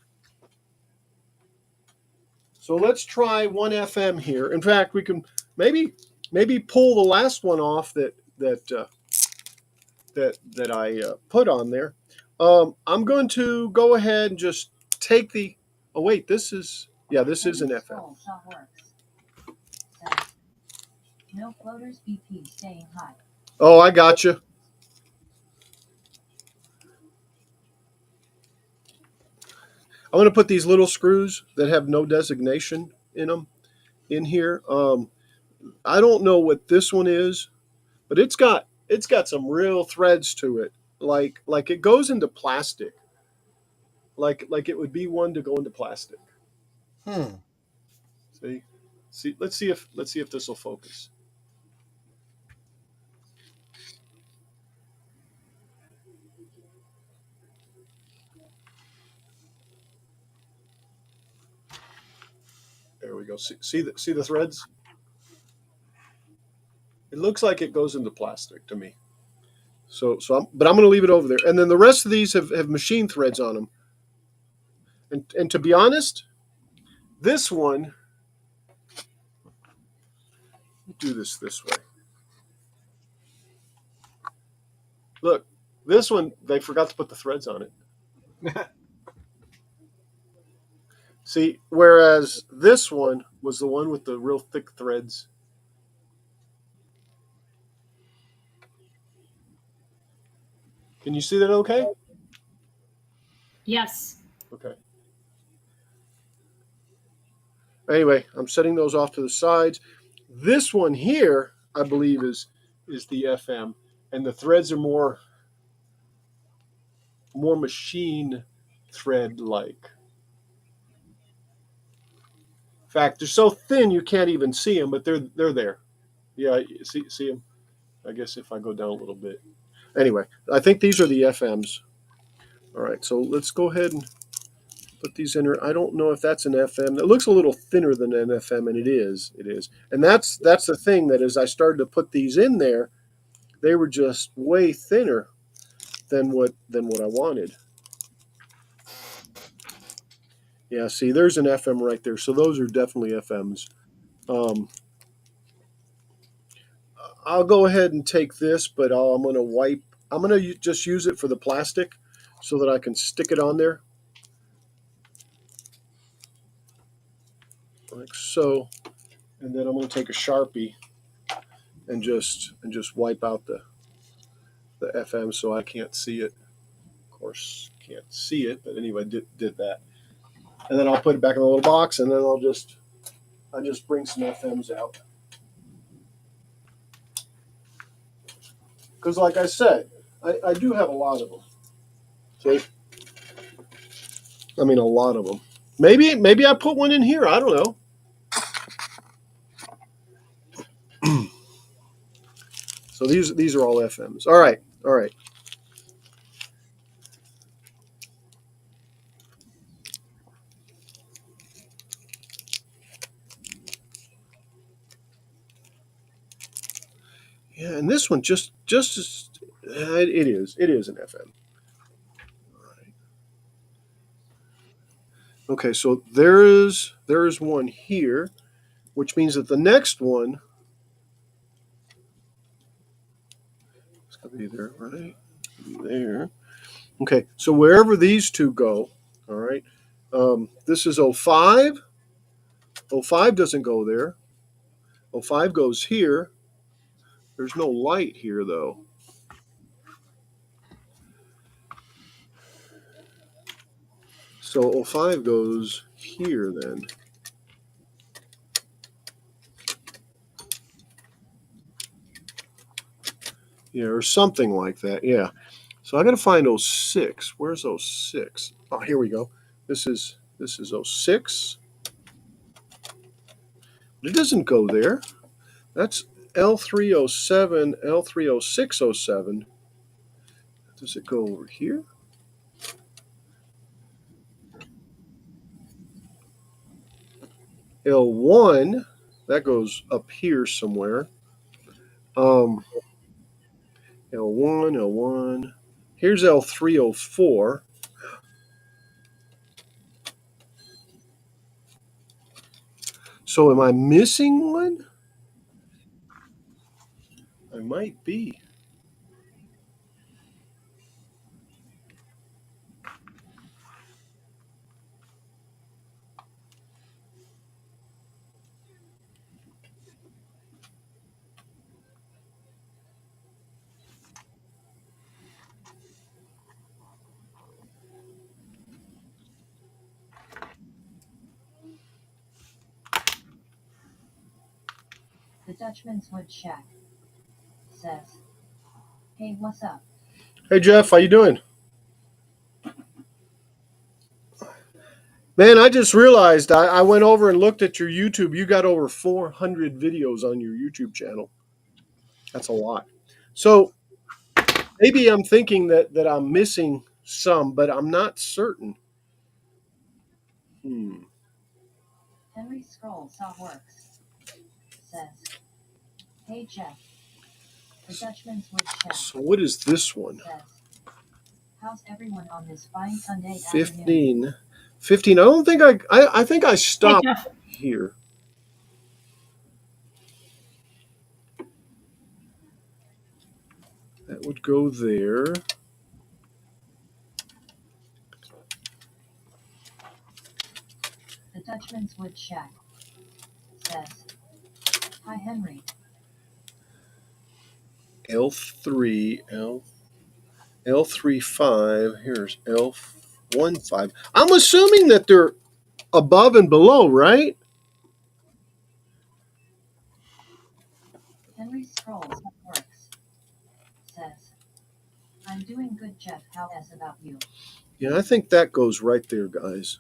[SPEAKER 1] So let's try one FM here. In fact, we can maybe pull the last one off that I put on there. I'm going to go ahead and just take the. Oh wait, this is this is an FM.
[SPEAKER 3] Saw works. Says. No floaters BP staying high.
[SPEAKER 1] Oh, I got you. I'm going to put these little screws that have no designation in them in here. I don't know what this one is, but it's got some real threads to it. Like it goes into plastic. Like it would be one to go into plastic.
[SPEAKER 2] Hmm.
[SPEAKER 1] See, let's see if this will focus. There we go. See the threads. It looks like it goes into plastic to me. But I'm going to leave it over there. And then the rest of these have machine threads on them. And to be honest, this one, do this way. Look, this one they forgot to put the threads on it. See, whereas this one was the one with the real thick threads. Can you see that okay?
[SPEAKER 4] Yes.
[SPEAKER 1] Okay. Anyway, I'm setting those off to the sides. This one here, I believe, is the FM, and the threads are more machine thread like. In fact, they're so thin you can't even see them, but they're there. Yeah, see them. I guess if I go down a little bit. Anyway, I think these are the FMs. All right, so let's go ahead and put these in here. I don't know if that's an FM. It looks a little thinner than an FM, and it is. It is, and that's the thing that as I started to put these in there, they were just way thinner than what I wanted. Yeah, see, there's an FM right there. So those are definitely FMs. Um, I'll go ahead and take this, but I'm going to wipe. I'm going to just use it for the plastic so that I can stick it on there like so. And then I'm going to take a Sharpie and just wipe out the FM so I can't see it. Of course, can't see it, but anyway, did that. And then I'll put it back in the little box, and then I just bring some FMs out. Because, like I said, I do have a lot of them. See, I mean, a lot of them. Maybe I put one in here. I don't know. So these are all FMs. All right, all right. Yeah, and this one just it is an FM. Okay, so there is one here, which means that the next one is going to be there, right? There. Okay, so wherever these two go, All right. This is 05. 05 doesn't go there. 05 goes here. There's no light here, though. So 05 goes here then. Yeah, or something like that. Yeah. So I got to find 06. Where's 06? Oh, here we go. This is 06. It doesn't go there. That's L307, L30607. Does it go over here? L1, that goes up here somewhere. Um, L1, L1. Here's L304. So am I missing one? I might be.
[SPEAKER 3] The Dutchman's Wood Shack says, "Hey, what's up?"
[SPEAKER 1] Hey Jeff, how you doing? Man, I just realized I went over and looked at your YouTube. You got over 400 videos on your YouTube channel. That's a lot. So maybe I'm thinking that I'm missing some, but I'm not certain.
[SPEAKER 3] Henry Scroll Saw Works says, "Hey Jeff, the Dutchman's Wood Shack
[SPEAKER 1] So what is this one?
[SPEAKER 3] says, how's everyone on this fine Sunday afternoon?"
[SPEAKER 1] 15. 15. I don't think I think I
[SPEAKER 4] Hey,
[SPEAKER 1] stopped
[SPEAKER 4] Jeff.
[SPEAKER 1] here. That would go there.
[SPEAKER 3] The Dutchman's Wood Shack says, "Hi Henry."
[SPEAKER 1] L3, L35. Here's L15. I'm assuming that they're above and below, right?
[SPEAKER 3] Henry Scroll Saw Works says, "I'm doing good Jeff, how is about you?"
[SPEAKER 1] Yeah, I think that goes right there, guys.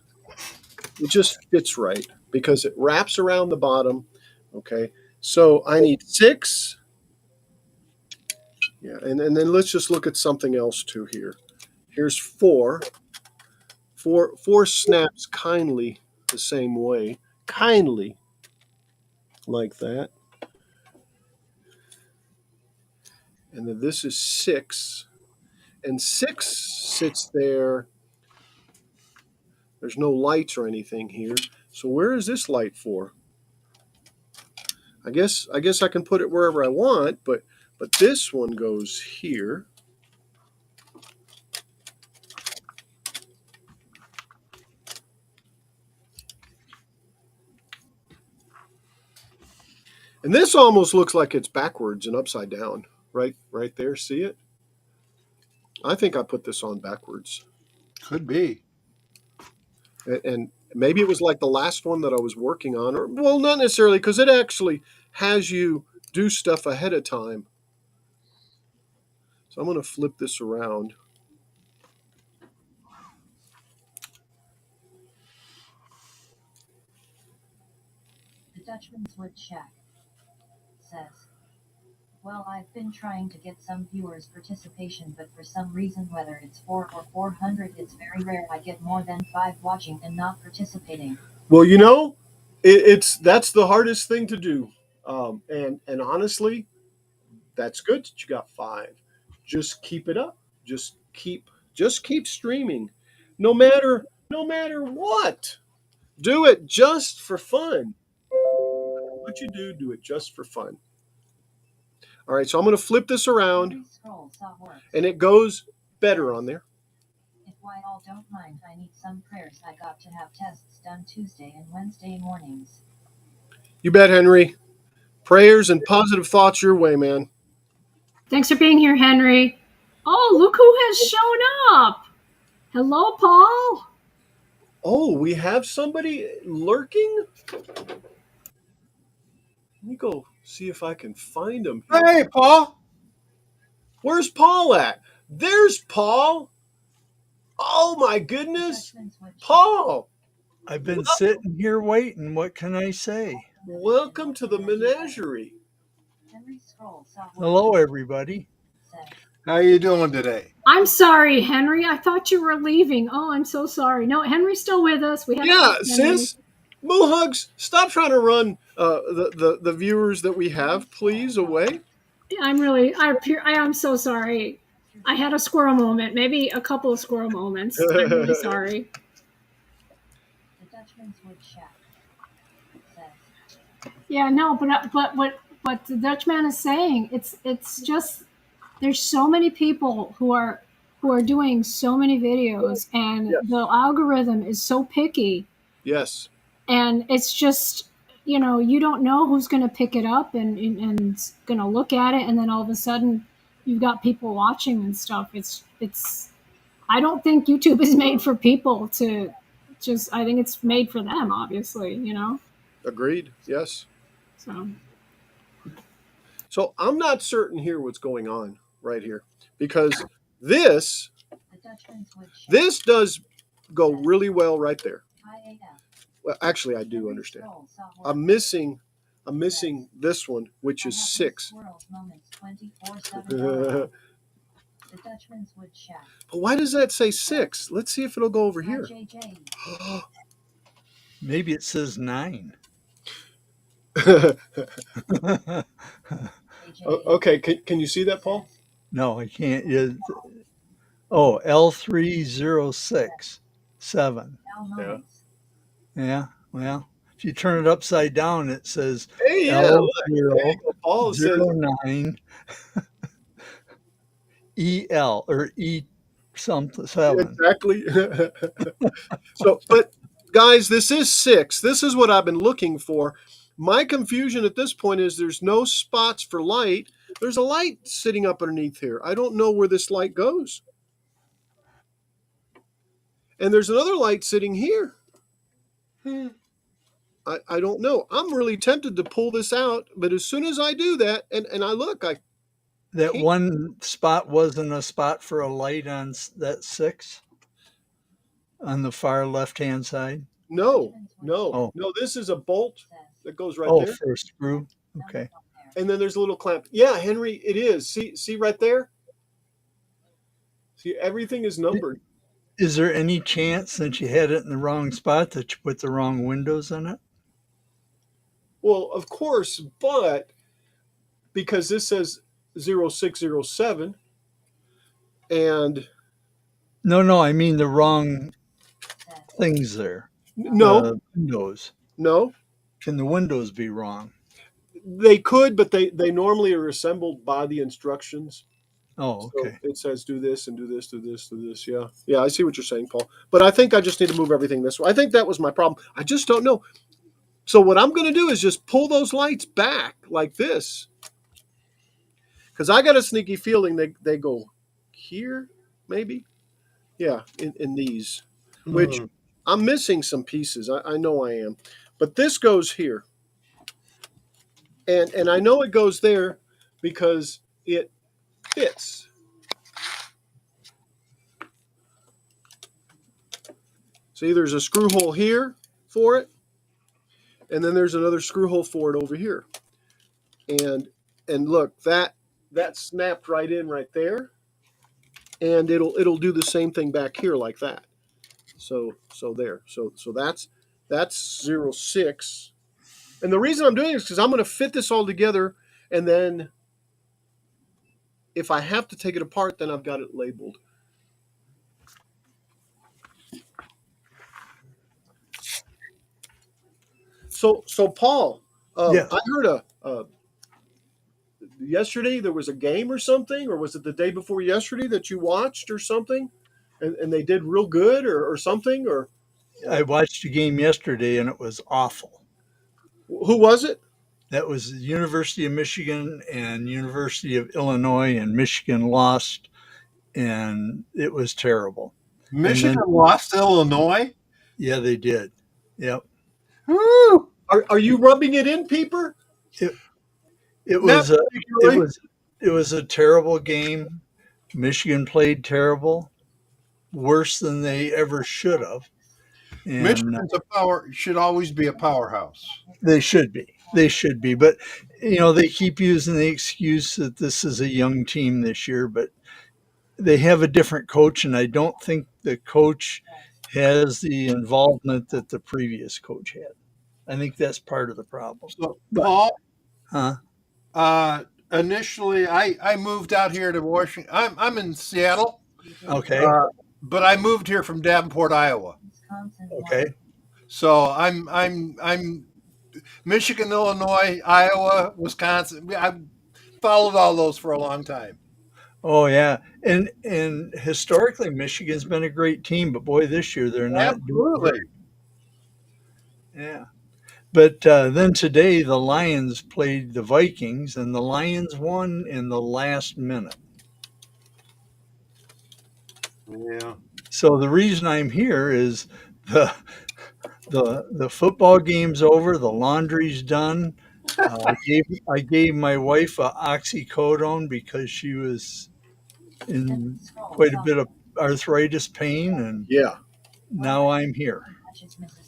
[SPEAKER 1] It just fits right because it wraps around the bottom. Okay. So I need 6. Yeah, and then let's just look at something else too here. Here's 4. 4 snaps kindly the same way. Kindly like that. And then this is 6. And 6 sits there. There's no lights or anything here. So where is this light for? I guess I can put it wherever I want, but this one goes here. And this almost looks like it's backwards and upside down. Right there, see it? I think I put this on backwards.
[SPEAKER 2] Could be.
[SPEAKER 1] And maybe it was like the last one that I was working on, or well, not necessarily, because it actually has you do stuff ahead of time. So I'm going to flip this around.
[SPEAKER 3] The Dutchman's Wood Shack says, "Well, I've been trying to get some viewers' participation, but for some reason, whether it's 4 or 400, it's very rare I get more than 5 watching and not participating."
[SPEAKER 1] Well, that's the hardest thing to do, and honestly, that's good that you got 5. Just keep it up. Just keep streaming, no matter what. Do it just for fun. What you do it just for fun. All right, so I'm going to flip this around,
[SPEAKER 3] Henry Scroll Saw Works.
[SPEAKER 1] and it goes better on there.
[SPEAKER 3] If Why all don't mind. I need some prayers. I got to have tests done Tuesday and Wednesday mornings.
[SPEAKER 1] You bet, Henry. Prayers and positive thoughts your way, man.
[SPEAKER 4] Thanks for being here, Henry. Oh, look who has shown up. Hello, Paul.
[SPEAKER 1] Oh, we have somebody lurking? Let me go see if I can find him here.
[SPEAKER 2] Hey, Paul.
[SPEAKER 1] Where's Paul at? There's Paul. Oh my goodness.
[SPEAKER 3] Dutchman's wood check
[SPEAKER 1] Paul,
[SPEAKER 5] I've been sitting here waiting. What can I say?
[SPEAKER 1] welcome to the menagerie.
[SPEAKER 3] Henry Scroll saw
[SPEAKER 5] Hello, everybody.
[SPEAKER 3] says,
[SPEAKER 2] How you doing today?
[SPEAKER 4] I'm sorry, Henry. I thought you were leaving. Oh, I'm so sorry. No, Henry's still with us. We have
[SPEAKER 1] Yeah,
[SPEAKER 4] Henry.
[SPEAKER 1] sis. Moo Hugs, stop trying to run the viewers that we have, please, away.
[SPEAKER 4] I am so sorry. I had a squirrel moment, maybe a couple of squirrel moments. I'm really sorry.
[SPEAKER 3] the Dutchman's wood shack says,
[SPEAKER 4] Yeah, no, but what the Dutchman is saying, it's just there's so many people who are doing so many videos, and
[SPEAKER 1] Yes.
[SPEAKER 4] the algorithm is so picky,
[SPEAKER 1] Yes,
[SPEAKER 4] and it's just you don't know who's going to pick it up and going to look at it, and then all of a sudden you've got people watching and stuff. It's I don't think YouTube is made for people to just. I think it's made for them, obviously.
[SPEAKER 1] agreed. Yes.
[SPEAKER 4] So
[SPEAKER 1] So I'm not certain here what's going on right here because this
[SPEAKER 3] the Dutchman's wood shack
[SPEAKER 1] this does go really well right there.
[SPEAKER 3] IAF.
[SPEAKER 1] Well, actually, I do
[SPEAKER 3] Henry
[SPEAKER 1] understand.
[SPEAKER 3] Scroll saw
[SPEAKER 1] I'm missing this one, which
[SPEAKER 3] I
[SPEAKER 1] is
[SPEAKER 3] have those
[SPEAKER 1] 6.
[SPEAKER 3] squirrels moments 24/7.
[SPEAKER 1] But
[SPEAKER 3] The Dutchman's wood shack.
[SPEAKER 1] why does that say 6? Let's see if it'll go over here.
[SPEAKER 3] IJJ.
[SPEAKER 5] Maybe it says 9.
[SPEAKER 3] AJ.
[SPEAKER 1] Okay, can you see that, Paul?
[SPEAKER 5] No, I can't. Oh, L3067.
[SPEAKER 3] Now
[SPEAKER 1] Yeah.
[SPEAKER 3] moments.
[SPEAKER 5] Yeah, well, if you turn it upside down, it says
[SPEAKER 1] Hey, yeah, look, there you
[SPEAKER 5] L009
[SPEAKER 1] go, Paul. It says
[SPEAKER 5] EL or E something 7.
[SPEAKER 1] exactly. So, but guys, this is 6. This is what I've been looking for. My confusion at this point is there's no spots for light. There's a light sitting up underneath here. I don't know where this light goes. And there's another light sitting here. I don't know. I'm really tempted to pull this out, but as soon as I do that, and I look, I
[SPEAKER 5] That
[SPEAKER 1] can't.
[SPEAKER 5] one spot wasn't a spot for a light on that 6 on the far left-hand side.
[SPEAKER 1] No,
[SPEAKER 5] Oh.
[SPEAKER 1] no. This is a bolt that goes right
[SPEAKER 5] Oh,
[SPEAKER 1] there,
[SPEAKER 5] for a screw. Okay.
[SPEAKER 1] and then there's a little clamp. Yeah, Henry, it is. See right there. See, everything is numbered.
[SPEAKER 5] Is there any chance, since you had it in the wrong spot, that you put the wrong windows in it?
[SPEAKER 1] Well, of course, but because this says 0607, and
[SPEAKER 5] No, I mean the wrong things there.
[SPEAKER 1] no,
[SPEAKER 5] The windows.
[SPEAKER 1] no,
[SPEAKER 5] Can the windows be wrong?
[SPEAKER 1] they could, but they normally are assembled by the instructions.
[SPEAKER 5] Oh,
[SPEAKER 1] So
[SPEAKER 5] okay.
[SPEAKER 1] it says do this and do this, do this, do this. Yeah. Yeah, I see what you're saying, Paul. But I think I just need to move everything this way. I think that was my problem. I just don't know. So what I'm going to do is just pull those lights back like this. Because I got a sneaky feeling they go here, maybe. Yeah, in these. Which I'm missing some pieces. I know I am. But this goes here. And I know it goes there because it fits. See, there's a screw hole here for it, and then there's another screw hole for it over here. And look, that snapped right in right there, and it'll do the same thing back here like that. So there. So that's 06. And the reason I'm doing this is because I'm going to fit this all together, and then if I have to take it apart, then I've got it labeled. So Paul,
[SPEAKER 5] Yes.
[SPEAKER 1] I heard yesterday there was a game or something, or was it the day before yesterday that you watched or something? and they did real good or something
[SPEAKER 5] I
[SPEAKER 1] or
[SPEAKER 5] watched a game yesterday and it was awful.
[SPEAKER 1] who was it?
[SPEAKER 5] That was the University of Michigan and University of Illinois, and Michigan lost, and it was terrible. And then,
[SPEAKER 2] Michigan lost to Illinois.
[SPEAKER 5] yeah, they did. Yep.
[SPEAKER 2] Woo!
[SPEAKER 1] Are you rubbing it in, Peeper?
[SPEAKER 5] It, it
[SPEAKER 1] Not
[SPEAKER 5] was a, it
[SPEAKER 1] particularly.
[SPEAKER 5] was, it was a terrible game. Michigan played terrible, worse than they ever should have. And
[SPEAKER 2] Michigan's a power, should always be a powerhouse.
[SPEAKER 5] they should be. They should be. But, they keep using the excuse that this is a young team this year, but they have a different coach, and I don't think the coach has the involvement that the previous coach had. I think that's part of the problem.
[SPEAKER 2] So,
[SPEAKER 5] But,
[SPEAKER 2] Paul,
[SPEAKER 5] huh?
[SPEAKER 2] initially, I moved out here to Washington. I'm in Seattle,
[SPEAKER 5] Okay.
[SPEAKER 2] but I moved here from Davenport, Iowa.
[SPEAKER 5] Okay.
[SPEAKER 2] So I'm Michigan, Illinois, Iowa, Wisconsin. I followed all those for a long time.
[SPEAKER 5] Oh yeah, and historically, Michigan's been a great team, but boy, this year they're not doing
[SPEAKER 2] Absolutely.
[SPEAKER 5] very. Yeah, but then today the Lions played the Vikings, and the Lions won in the last minute.
[SPEAKER 2] Yeah.
[SPEAKER 5] So the reason I'm here is the the football game's over, the laundry's done. I gave my wife a oxycodone because she was in quite a bit of arthritis pain, and
[SPEAKER 1] Yeah.
[SPEAKER 5] now I'm here.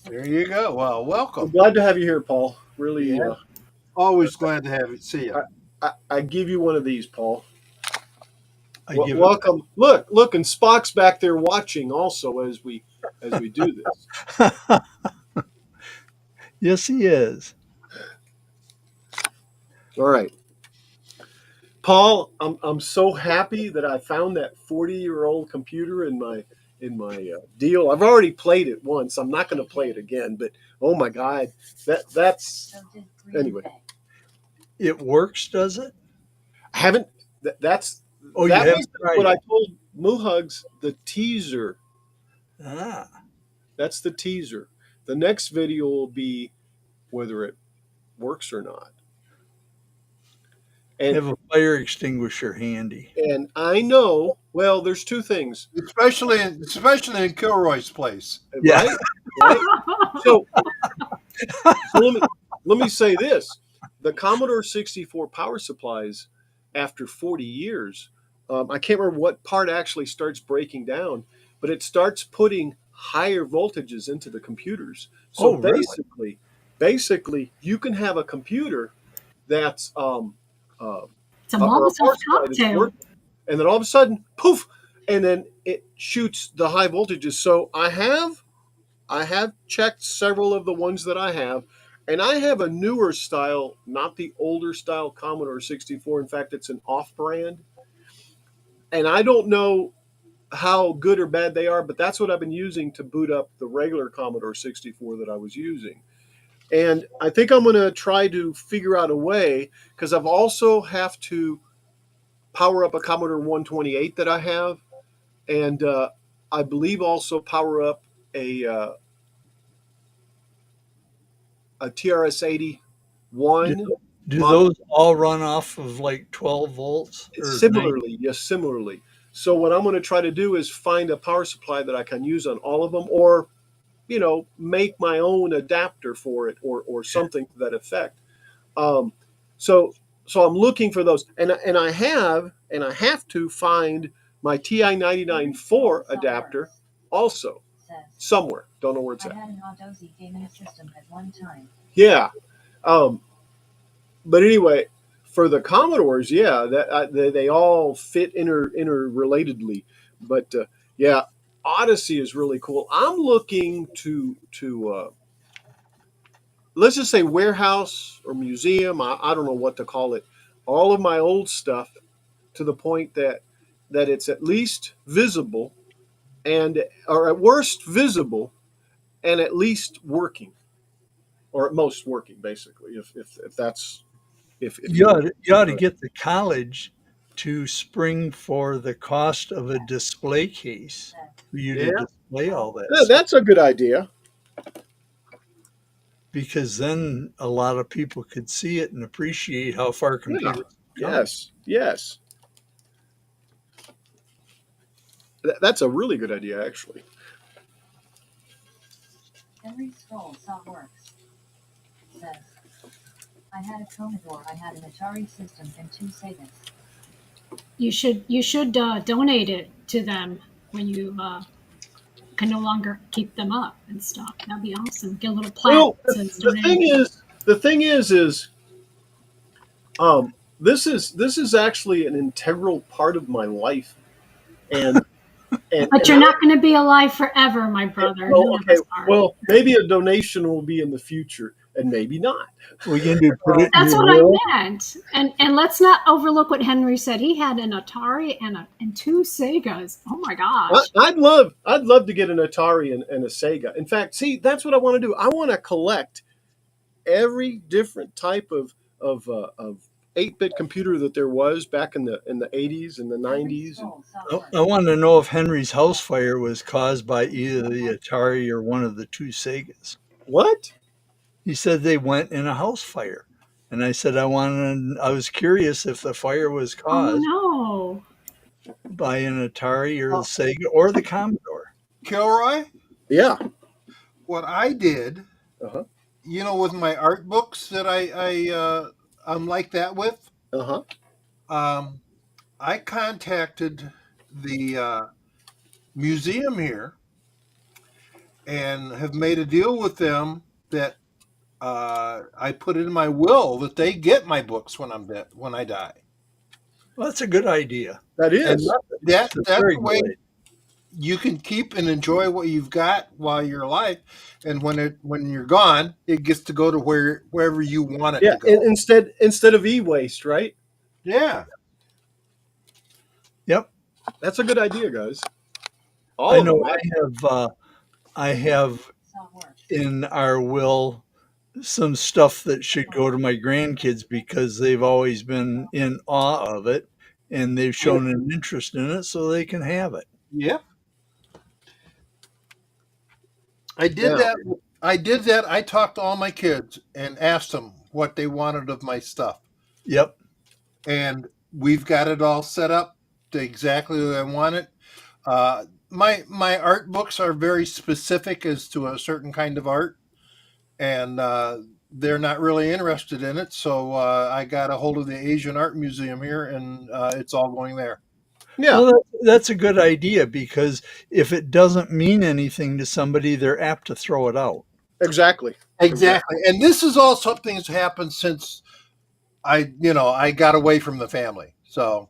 [SPEAKER 2] There you go. Well,
[SPEAKER 1] I'm
[SPEAKER 2] welcome.
[SPEAKER 1] glad to have you here, Paul. Really,
[SPEAKER 2] Yeah. Always glad to have you. See you.
[SPEAKER 1] I give you one of these, Paul.
[SPEAKER 5] I give
[SPEAKER 1] Welcome. Look, and Spock's back there watching also as we do this.
[SPEAKER 5] it. Yes, he is.
[SPEAKER 1] All right, Paul. I'm so happy that I found that 40-year-old computer in my deal. I've already played it once. I'm not going to play it again. But oh my God, that's anyway.
[SPEAKER 5] It works, does it?
[SPEAKER 1] I haven't. That's
[SPEAKER 5] Oh, you
[SPEAKER 1] that
[SPEAKER 5] haven't
[SPEAKER 1] was
[SPEAKER 5] tried
[SPEAKER 1] what I
[SPEAKER 5] it.
[SPEAKER 1] told Muhugs. The teaser.
[SPEAKER 5] Ah,
[SPEAKER 1] That's the teaser. The next video will be whether it works or not.
[SPEAKER 5] have
[SPEAKER 1] And
[SPEAKER 5] a fire extinguisher handy.
[SPEAKER 1] and I know. Well, there's two things,
[SPEAKER 2] Especially in Kilroy's place.
[SPEAKER 5] Yeah.
[SPEAKER 1] right? Right. So let me say this: the Commodore 64 power supplies, after 40 years, I can't remember what part actually starts breaking down, but it starts putting higher voltages into the computers. So
[SPEAKER 5] Oh, really?
[SPEAKER 1] basically, you can have a computer that's
[SPEAKER 4] It's a
[SPEAKER 1] or a
[SPEAKER 4] Molotov
[SPEAKER 1] power supply that's
[SPEAKER 4] cocktail.
[SPEAKER 1] working, and then all of a sudden, poof, and then it shoots the high voltages. So I have checked several of the ones that I have, and I have a newer style, not the older style Commodore 64. In fact, it's an off-brand, and I don't know how good or bad they are, but that's what I've been using to boot up the regular Commodore 64 that I was using. And I think I'm going to try to figure out a way, because I've also have to power up a Commodore 128 that I have, and I believe also power up a TRS 81.
[SPEAKER 5] Do those all run off of like 12 volts or 9?
[SPEAKER 1] Similarly, yes, similarly. So what I'm going to try to do is find a power supply that I can use on all of them, or make my own adapter for it, or something to that effect. Um, so I'm looking for those, and I have to find my TI-99/4 adapter also somewhere. Don't know where it's
[SPEAKER 3] I
[SPEAKER 1] at.
[SPEAKER 3] had an Autozy gaming system at one time.
[SPEAKER 1] Yeah, but anyway, for the Commodores, yeah, they all fit interrelatedly. But yeah, Odyssey is really cool. I'm looking to let's just say warehouse or museum. I don't know what to call it. All of my old stuff to the point that it's at least visible, and or at worst visible, and at least working, or at most working, basically. If that's if
[SPEAKER 5] You
[SPEAKER 1] you
[SPEAKER 5] ought, you ought to get the college to spring for the cost of a display case for you to
[SPEAKER 2] Yeah.
[SPEAKER 5] display all that
[SPEAKER 1] Yeah,
[SPEAKER 5] stuff.
[SPEAKER 1] that's a good idea.
[SPEAKER 5] Because then a lot of people could see it and appreciate how far
[SPEAKER 1] Yeah.
[SPEAKER 5] computers have come.
[SPEAKER 1] Yes. Yes. That's a really good idea, actually.
[SPEAKER 3] Henry Scroll Saw Works says, I had a Commodore, I had an Atari system, and 2 Segas.
[SPEAKER 4] You should donate it to them when you can no longer keep them up and stuff. That'd be awesome. Get a little plaque
[SPEAKER 1] Well,
[SPEAKER 4] that says
[SPEAKER 1] the thing
[SPEAKER 4] donation.
[SPEAKER 1] is, um, this is actually an integral part of my life, and
[SPEAKER 4] But
[SPEAKER 1] and
[SPEAKER 4] you're not going to be alive forever, my brother.
[SPEAKER 1] well,
[SPEAKER 4] None of
[SPEAKER 1] okay,
[SPEAKER 4] us are.
[SPEAKER 1] well, maybe a donation will be in the future, and maybe not.
[SPEAKER 5] We can do put it in
[SPEAKER 4] That's
[SPEAKER 5] your
[SPEAKER 4] what I
[SPEAKER 5] will.
[SPEAKER 4] meant. And let's not overlook what Henry said. He had an Atari and 2 Segas. Oh my gosh.
[SPEAKER 1] I'd love to get an Atari and a Sega. In fact, see, that's what I want to do. I want to collect every different type of 8-bit computer that there was back in the 80s and the
[SPEAKER 3] Henry
[SPEAKER 1] 90s.
[SPEAKER 3] Scroll Saw
[SPEAKER 5] I
[SPEAKER 3] Works.
[SPEAKER 5] I want to know if Henry's house fire was caused by either the Atari or one of the 2 Segas.
[SPEAKER 1] What?
[SPEAKER 5] He said they went in a house fire. And I said I was curious if the fire was
[SPEAKER 4] Oh
[SPEAKER 5] caused
[SPEAKER 4] no.
[SPEAKER 5] by an Atari or the
[SPEAKER 1] Uh,
[SPEAKER 5] Sega or the Commodore.
[SPEAKER 2] Kilroy,
[SPEAKER 1] yeah.
[SPEAKER 2] what I did,
[SPEAKER 1] Uh-huh.
[SPEAKER 2] with my art books that I'm like that with,
[SPEAKER 1] Uh-huh.
[SPEAKER 2] um, I contacted the museum here and have made a deal with them that I put in my will that they get my books when I'm dead, when I die,
[SPEAKER 5] Well, that's a good idea.
[SPEAKER 1] That
[SPEAKER 2] and
[SPEAKER 1] is.
[SPEAKER 5] It's a
[SPEAKER 2] that's
[SPEAKER 5] very
[SPEAKER 2] the
[SPEAKER 5] good
[SPEAKER 2] way
[SPEAKER 5] idea.
[SPEAKER 2] you can keep and enjoy what you've got while you're alive, and when you're gone, it gets to go to wherever you want it
[SPEAKER 1] Yeah,
[SPEAKER 2] to go.
[SPEAKER 1] instead of e-waste, right?
[SPEAKER 2] Yeah,
[SPEAKER 5] Yep.
[SPEAKER 1] That's a good idea, guys. All
[SPEAKER 5] I
[SPEAKER 1] of
[SPEAKER 5] know
[SPEAKER 1] them.
[SPEAKER 5] I have
[SPEAKER 3] Saw Works.
[SPEAKER 5] in our will some stuff that should go to my grandkids because they've always been in awe of it and they've
[SPEAKER 2] yeah,
[SPEAKER 5] shown an interest in it so they can have it.
[SPEAKER 2] yeah. I did
[SPEAKER 1] Now,
[SPEAKER 2] that. I did that. I talked to all my kids and asked them what they wanted of my stuff,
[SPEAKER 5] Yep.
[SPEAKER 2] and we've got it all set up to exactly the way I want it. My art books are very specific as to a certain kind of art, and they're not really interested in it. So I got a hold of the Asian Art Museum here, and it's all going there.
[SPEAKER 1] yeah,
[SPEAKER 5] Well, that's a good idea because if it doesn't mean anything to somebody, they're apt to throw it out.
[SPEAKER 1] exactly. Exactly.
[SPEAKER 2] Exactly, and this is all something that's happened since I got away from the family. So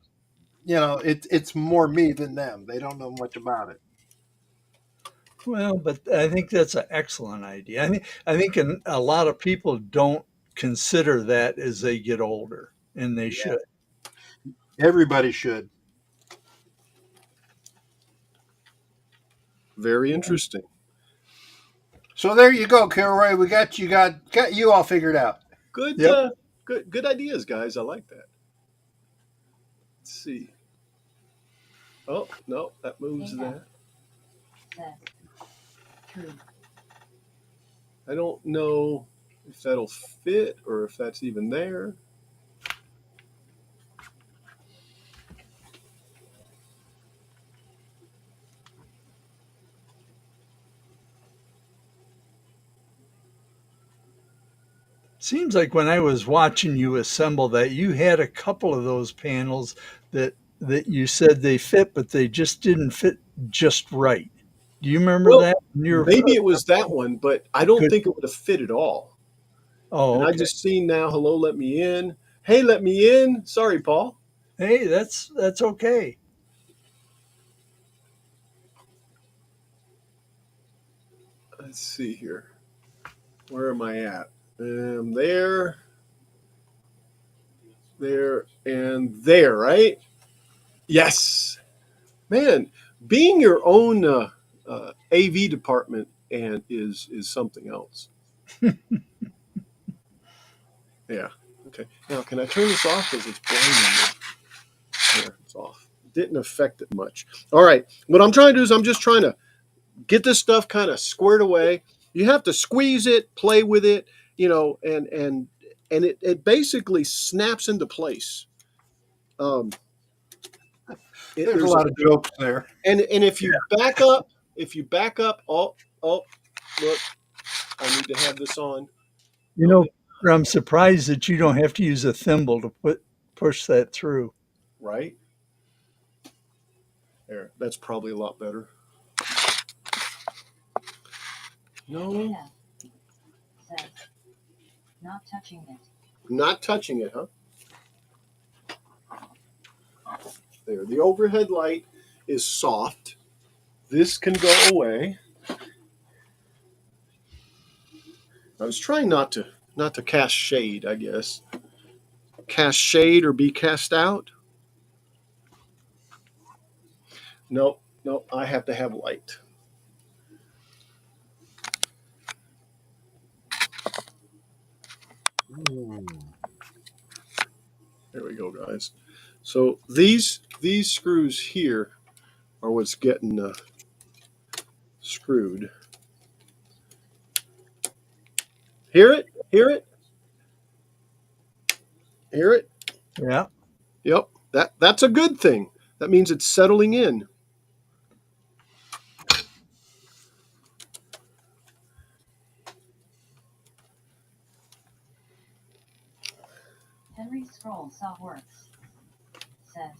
[SPEAKER 2] it's more me than them. They don't know much about it.
[SPEAKER 5] Well, but I think that's an excellent idea. I think a lot of people don't consider that as they get older, and they
[SPEAKER 2] Yeah,
[SPEAKER 5] should.
[SPEAKER 2] everybody should.
[SPEAKER 1] Very interesting.
[SPEAKER 2] So there you go, Kilroy. We got you all figured out.
[SPEAKER 1] Good
[SPEAKER 5] Yep.
[SPEAKER 1] good ideas, guys. I like that. Let's see. Oh, no, that moves
[SPEAKER 3] AF
[SPEAKER 1] that.
[SPEAKER 3] says, true.
[SPEAKER 1] I don't know if that'll fit or if that's even there.
[SPEAKER 5] Seems like when I was watching you assemble that, you had a couple of those panels that you said they fit, but they just didn't fit just right. Do you remember
[SPEAKER 1] Well,
[SPEAKER 5] that when you were
[SPEAKER 1] maybe it was that one, but I don't
[SPEAKER 5] good?
[SPEAKER 1] think it would have fit at all.
[SPEAKER 5] Oh,
[SPEAKER 1] And I
[SPEAKER 5] okay.
[SPEAKER 1] just seen now, hello, let me in. Hey, let me in. Sorry, Paul.
[SPEAKER 5] Hey, that's okay.
[SPEAKER 1] Let's see here. Where am I at? There, there, and there, right? Yes. Man, being your own AV department and is something else. Yeah. Okay. Now, can I turn this off because it's blinding me? There, it's off. didn't affect it much. All right, what I'm trying to do is I'm just trying to get this stuff kind of squared away. You have to squeeze it, play with it, and it basically snaps into place. Um,
[SPEAKER 2] There's a
[SPEAKER 1] there's
[SPEAKER 2] lot of jokes there.
[SPEAKER 1] and if you back up, oh look, I need to have this on.
[SPEAKER 5] You know, I'm surprised that you don't have to use a thimble to push that through.
[SPEAKER 1] Right there, that's probably a lot better. No,
[SPEAKER 3] Data says not touching it.
[SPEAKER 1] not touching it, huh? There, the overhead light is soft. This can go away. I was trying not to cast shade, I guess. Cast shade or be cast out? Nope, nope, I have to have light. There we go, guys. So these screws here are what's getting screwed. Hear it? Hear it? Hear it?
[SPEAKER 5] Yeah.
[SPEAKER 1] Yep. That's a good thing. That means it's settling in.
[SPEAKER 3] Henry Scroll saw works. Says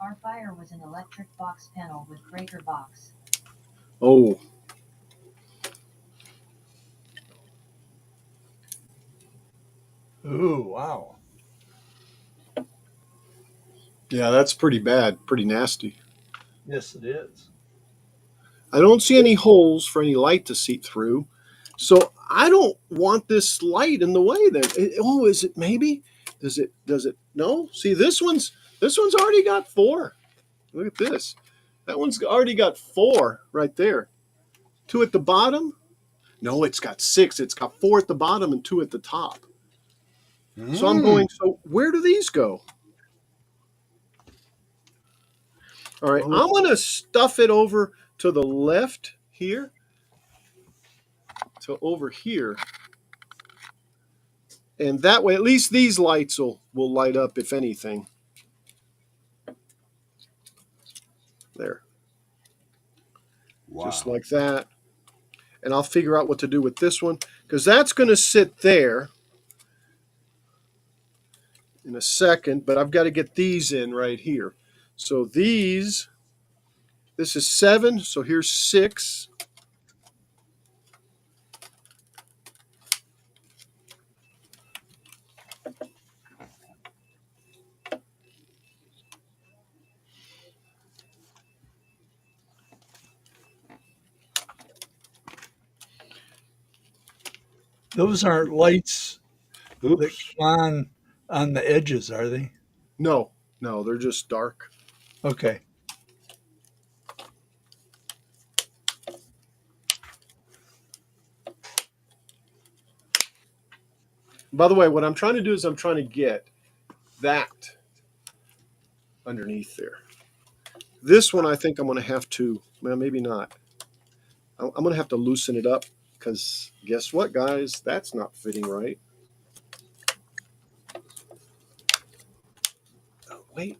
[SPEAKER 3] our fire was an electric box panel with breaker box.
[SPEAKER 1] Oh.
[SPEAKER 5] Ooh, wow.
[SPEAKER 1] Yeah, that's pretty bad. Pretty nasty.
[SPEAKER 5] Yes, it is.
[SPEAKER 1] I don't see any holes for any light to seep through. So I don't want this light in the way then. Oh, is it maybe? Does it no? See, this one's already got 4. Look at this. That one's already got 4 right there. 2 at the bottom? No, it's got 6. It's got 4 at the bottom and 2 at the top. So I'm going, so where do these go? All right, I'm going to stuff it over to the left here. So over here. And that way, at least these lights will light up, if anything. There.
[SPEAKER 2] Wow.
[SPEAKER 1] Just like that. And I'll figure out what to do with this one, because that's going to sit there in a second, but I've got to get these in right here. So this is 7, so here's 6.
[SPEAKER 5] Those aren't lights that
[SPEAKER 1] Oops.
[SPEAKER 5] come on the edges, are they?
[SPEAKER 1] No, they're just dark.
[SPEAKER 5] Okay.
[SPEAKER 1] By the way, what I'm trying to do is I'm trying to get that underneath there. This one I think I'm going to have to, well, maybe not. I'm going to have to loosen it up, because guess what, guys? That's not fitting right. Oh, wait.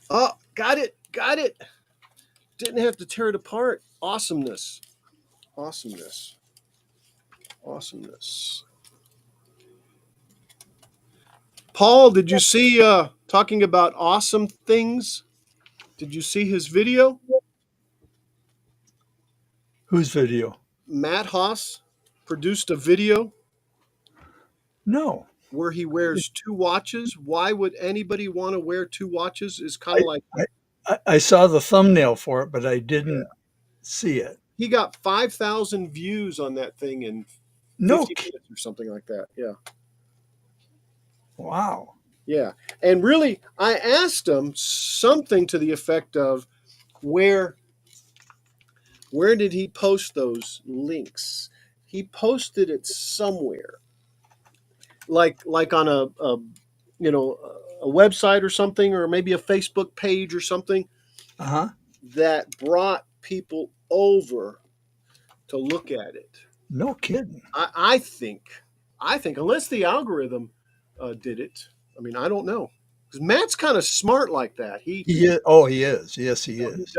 [SPEAKER 1] Oh, got it. Didn't have to tear it apart. Awesomeness. Paul, did you see talking about awesome things? Did you see his video?
[SPEAKER 5] Whose video?
[SPEAKER 1] Matt Haas produced a video
[SPEAKER 5] No.
[SPEAKER 1] where he wears 2 watches. Why would anybody want to wear 2 watches? Is kind of like
[SPEAKER 5] I saw the thumbnail for it, but I didn't see it.
[SPEAKER 1] he got 5,000 views on that thing in
[SPEAKER 5] No.
[SPEAKER 1] 50 minutes or something like that. Yeah.
[SPEAKER 5] Wow.
[SPEAKER 1] Yeah. And really, I asked him something to the effect of where did he post those links? He posted it somewhere. Like on a a website or something, or maybe a Facebook page or something
[SPEAKER 5] Uh-huh.
[SPEAKER 1] that brought people over to look at it.
[SPEAKER 5] No kidding.
[SPEAKER 1] I think unless the algorithm did it, I mean, I don't know. Because Matt's kind of smart like that.
[SPEAKER 5] He is. Oh, he is. Yes, he
[SPEAKER 1] He
[SPEAKER 5] is.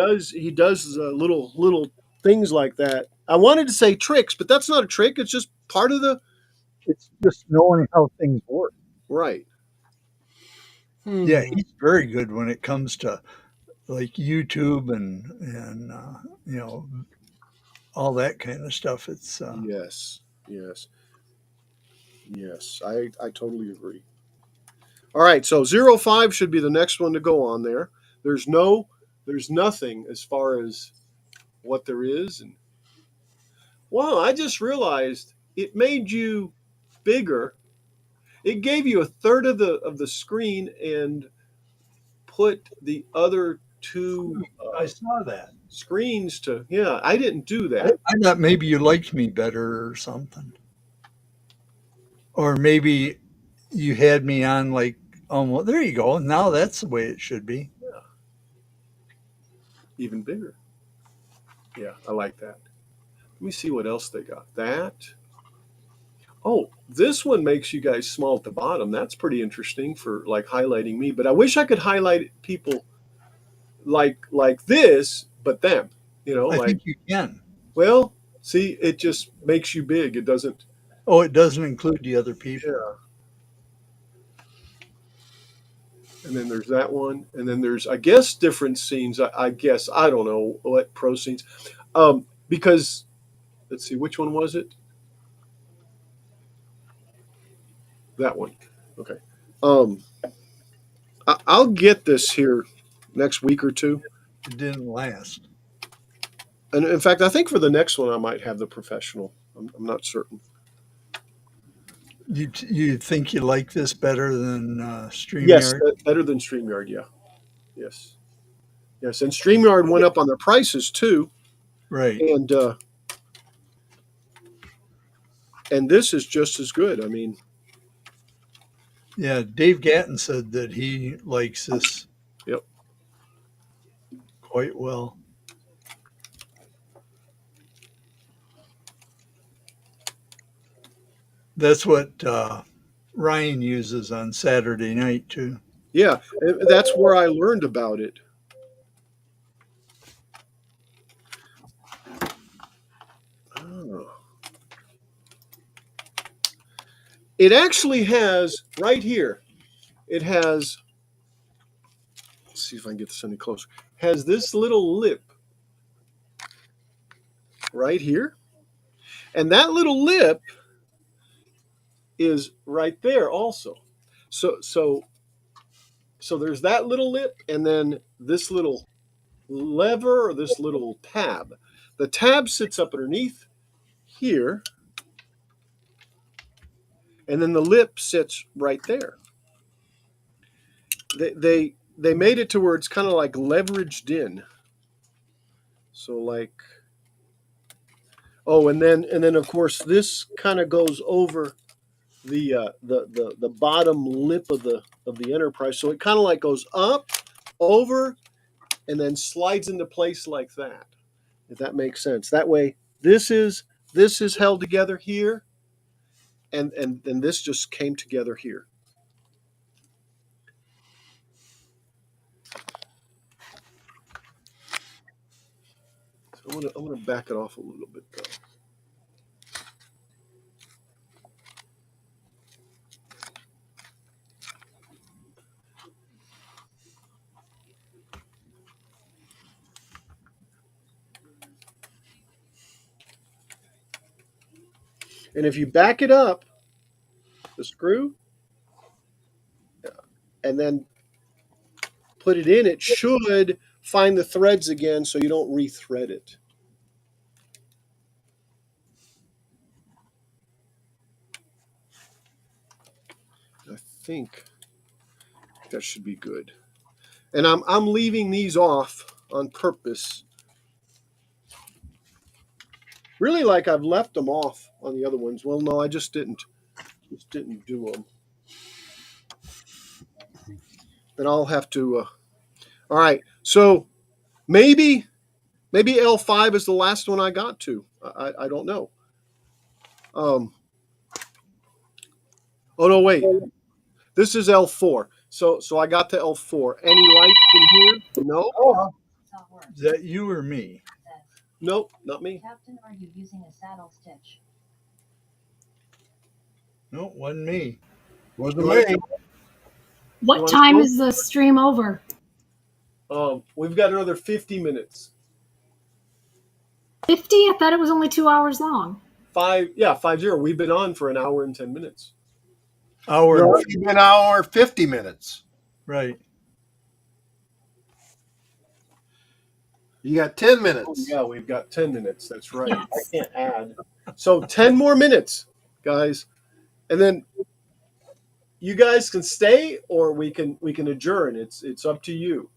[SPEAKER 1] does little things like that. I wanted to say tricks, but that's not a trick. It's just part of the
[SPEAKER 5] It's just knowing how things work.
[SPEAKER 1] right.
[SPEAKER 5] Yeah,
[SPEAKER 2] Hmm.
[SPEAKER 5] he's very good when it comes to like YouTube and you know, all that kind of stuff. It's
[SPEAKER 1] Yes, yes, yes. I totally agree. All right, so 05 should be the next one to go on there. There's no, there's nothing as far as what there is, and wow, I just realized it made you bigger. It gave you a third of the screen and put the other two
[SPEAKER 5] I saw that.
[SPEAKER 1] screens to. Yeah, I didn't do
[SPEAKER 5] I,
[SPEAKER 1] that.
[SPEAKER 5] I thought maybe you liked me better or something. Or maybe you had me on like almost there you go. Now that's the way it should be.
[SPEAKER 1] Yeah, even bigger. Yeah, I like that. Let me see what else they got. That. Oh, this one makes you guys small at the bottom. That's pretty interesting for like highlighting me. But I wish I could highlight people like this, but them.
[SPEAKER 5] I
[SPEAKER 1] Like
[SPEAKER 5] think you can.
[SPEAKER 1] well, see, it just makes you big. It doesn't.
[SPEAKER 5] Oh, it doesn't include the other people.
[SPEAKER 1] Yeah. And then there's that one, and then there's I guess different scenes. I guess I don't know what pro scenes, because let's see which one was it. That one. Okay. Um, I'll get this here next week or two.
[SPEAKER 5] It didn't last.
[SPEAKER 1] And in fact, I think for the next one, I might have the professional. I'm not certain.
[SPEAKER 5] You think you like this better than
[SPEAKER 1] Yes,
[SPEAKER 5] StreamYard?
[SPEAKER 1] better than StreamYard. Yeah. Yes. Yes. And StreamYard went up on their prices too.
[SPEAKER 5] Right.
[SPEAKER 1] And and this is just as good. I mean,
[SPEAKER 5] Yeah, Dave Gatton said that he likes this
[SPEAKER 1] yep.
[SPEAKER 5] quite well. That's what Ryan uses on Saturday night too.
[SPEAKER 1] Yeah. And that's where I learned about it. Oh. It actually has right here. It has. Let's see if I can get this any closer. Has this little lip right here, and that little lip is right there also. So so so there's that little lip, and then this little lever or this little tab. The tab sits up underneath here, and then the lip sits right there. They made it to where it's kind of like leveraged in. So like oh, and then of course this kind of goes over the bottom lip of the Enterprise. So it kind of like goes up, over, and then slides into place like that. If that makes sense. That way, this is held together here, and this just came together here. So I'm gonna back it off a little bit though. And if you back it up, the screw, and then put it in, it should find the threads again, so you don't rethread it. I think that should be good. And I'm leaving these off on purpose. Really, like I've left them off on the other ones. Well, no, I just didn't do them. then I'll have to. All right, so maybe L5 is the last one I got to. I don't know. Um, oh no, wait. This is L4. So I got to L4. Any lights in here? No.
[SPEAKER 2] Oh,
[SPEAKER 5] Is that you or me?
[SPEAKER 3] Says,
[SPEAKER 1] Nope, not me.
[SPEAKER 3] Captain, are you using a saddle stitch?
[SPEAKER 5] No, wasn't me.
[SPEAKER 2] wasn't
[SPEAKER 1] You want
[SPEAKER 2] me.
[SPEAKER 1] to? You
[SPEAKER 4] What
[SPEAKER 1] want to
[SPEAKER 4] time
[SPEAKER 1] go?
[SPEAKER 4] is the stream over?
[SPEAKER 1] We've got another 50 minutes.
[SPEAKER 4] 50? I thought it was only 2 hours long.
[SPEAKER 1] 50. We've been on for an hour and 10 minutes.
[SPEAKER 5] Hour
[SPEAKER 2] No,
[SPEAKER 5] and
[SPEAKER 2] it's been an hour 50 minutes.
[SPEAKER 5] right.
[SPEAKER 2] You got 10
[SPEAKER 1] Oh,
[SPEAKER 2] minutes.
[SPEAKER 1] yeah, we've got 10 minutes. That's right.
[SPEAKER 4] Yes.
[SPEAKER 1] I can't add. So 10 more minutes, guys. And then you guys can stay or we can adjourn. It's up to you.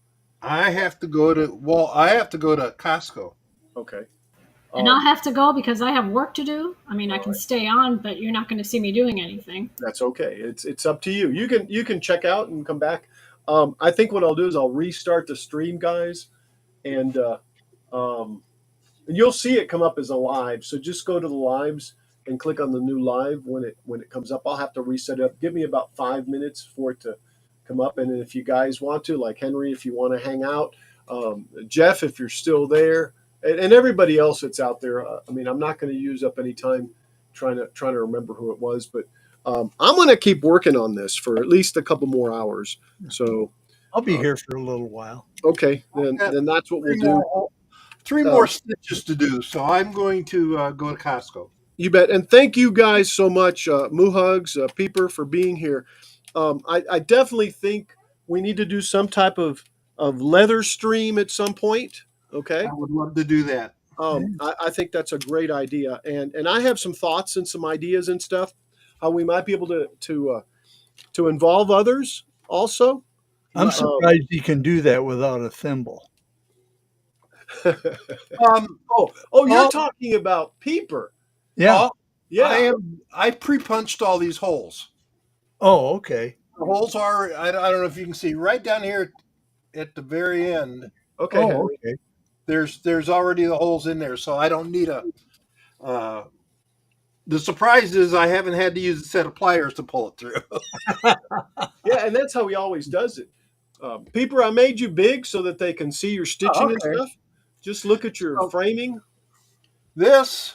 [SPEAKER 2] I have to go to Costco.
[SPEAKER 1] Okay.
[SPEAKER 4] And I'll have to go because I have work to do. I mean, I can
[SPEAKER 1] Alright.
[SPEAKER 4] stay on, but you're not going to see me doing anything.
[SPEAKER 1] That's okay. It's up to you. You can check out and come back. I think what I'll do is I'll restart the stream, guys, and um, and you'll see it come up as a live. So just go to the lives and click on the new live when it comes up. I'll have to reset it up. Give me about 5 minutes for it to come up. And if you guys want to, like Henry, if you want to hang out, Jeff, if you're still there, and everybody else that's out there. I mean, I'm not going to use up any time trying to remember who it was, but I'm going to keep working on this for at least a couple more hours. So
[SPEAKER 5] I'll be
[SPEAKER 1] uh,
[SPEAKER 5] here for a little while.
[SPEAKER 1] okay,
[SPEAKER 2] I've got
[SPEAKER 1] then that's what we'll
[SPEAKER 2] three
[SPEAKER 1] do.
[SPEAKER 2] three
[SPEAKER 1] Um,
[SPEAKER 2] more stitches to do, so I'm going to go to Costco.
[SPEAKER 1] You bet. And thank you guys so much, Muhugs, Peeper, for being here. I definitely think we need to do some type of leather stream at some point.
[SPEAKER 2] I
[SPEAKER 1] Okay.
[SPEAKER 2] would love to do that.
[SPEAKER 1] I think that's a great idea. And I have some thoughts and some ideas and stuff, how we might be able to involve others also.
[SPEAKER 5] I'm
[SPEAKER 2] Right.
[SPEAKER 5] surprised you can do that without a thimble.
[SPEAKER 2] Um,
[SPEAKER 1] You're
[SPEAKER 2] all,
[SPEAKER 1] talking about Peeper.
[SPEAKER 5] Yeah.
[SPEAKER 2] all,
[SPEAKER 1] Yeah.
[SPEAKER 2] I pre-punched all these holes.
[SPEAKER 5] Oh, okay.
[SPEAKER 2] The holes are I don't know if you can see right down here at the very end.
[SPEAKER 1] Okay,
[SPEAKER 5] Oh,
[SPEAKER 1] Henry.
[SPEAKER 5] okay.
[SPEAKER 2] There's already the holes in there, so I don't need a. The surprise is I haven't had to use a set of pliers to pull it through.
[SPEAKER 1] Yeah, and that's how he always does it. Peeper, I made you big so that they can see your stitching and
[SPEAKER 2] Okay.
[SPEAKER 1] stuff. Just look at your
[SPEAKER 2] So-
[SPEAKER 1] framing.
[SPEAKER 2] That's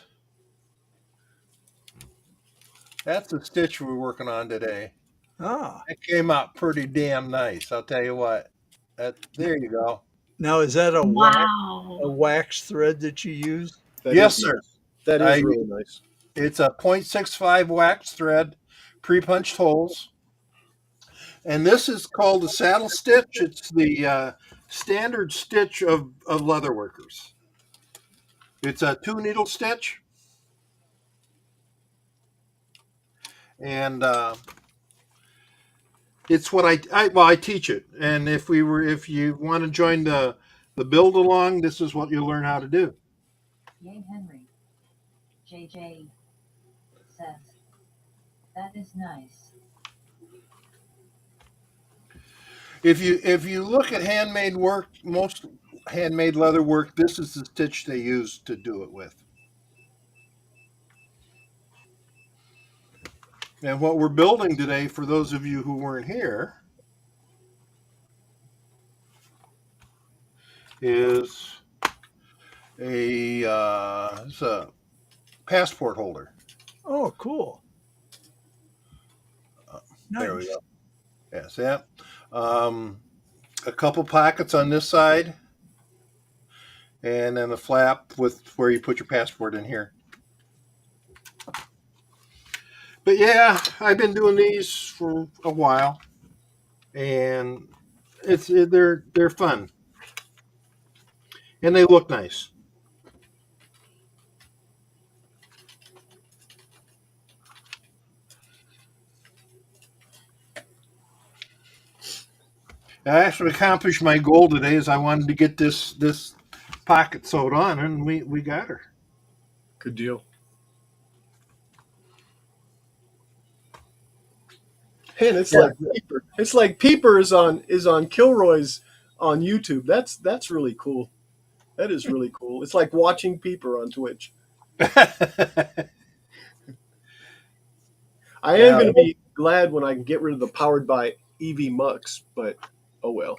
[SPEAKER 2] the stitch we're working on today.
[SPEAKER 5] Ah.
[SPEAKER 2] It came out pretty damn nice. I'll tell you what. There you go.
[SPEAKER 5] Now is that a
[SPEAKER 4] Wow.
[SPEAKER 5] wax thread that you use?
[SPEAKER 1] That
[SPEAKER 2] Yes,
[SPEAKER 1] is
[SPEAKER 2] sir.
[SPEAKER 1] nice. That is
[SPEAKER 2] I-
[SPEAKER 1] really nice.
[SPEAKER 2] It's a 0.65 wax thread, pre-punched holes. And this is called a saddle stitch. It's the standard stitch of leather workers. It's a 2-needle stitch. And it's what I teach it. And if you want to join the build along, this is what you'll learn how to do.
[SPEAKER 3] Yay, Henry. JJ says, that is nice.
[SPEAKER 2] If you look at handmade work, most handmade leather work, this is the stitch they use to do it with. And what we're building today, for those of you who weren't here, is it's a passport holder.
[SPEAKER 5] Oh, cool.
[SPEAKER 2] There we
[SPEAKER 5] Nice.
[SPEAKER 2] go. Yes, yeah. A couple pockets on this side, and then a flap with where you put your passport in here. But yeah, I've been doing these for a while, and they're fun, and they look nice. I actually accomplished my goal today, is I wanted to get this pocket sewed on, and we got her.
[SPEAKER 1] Good deal. Man, it's
[SPEAKER 2] Yeah.
[SPEAKER 1] like Peeper. It's like Peeper is on Kilroy's on YouTube. That's really cool. That is really cool. It's like watching Peeper on Twitch. I am
[SPEAKER 2] Yeah.
[SPEAKER 1] going to be glad when I can get rid of the powered by EV Mux, but oh well.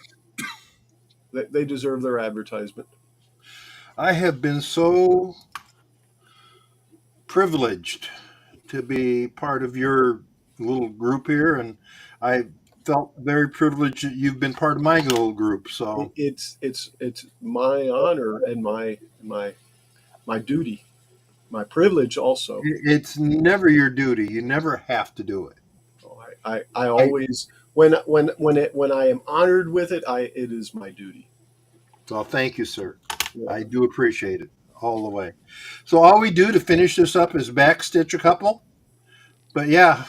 [SPEAKER 1] They deserve their advertisement.
[SPEAKER 2] I have been so privileged to be part of your little group here, and I felt very privileged that you've been part of my little group. So
[SPEAKER 1] It's my honor and my duty, my privilege also.
[SPEAKER 2] it's never your duty. You never have to do it.
[SPEAKER 1] So I
[SPEAKER 2] I
[SPEAKER 1] always when I am honored with it, it is my duty.
[SPEAKER 2] so thank you, sir.
[SPEAKER 1] Yeah.
[SPEAKER 2] I do appreciate it all the way. So all we do to finish this up is backstitch a couple. But yeah,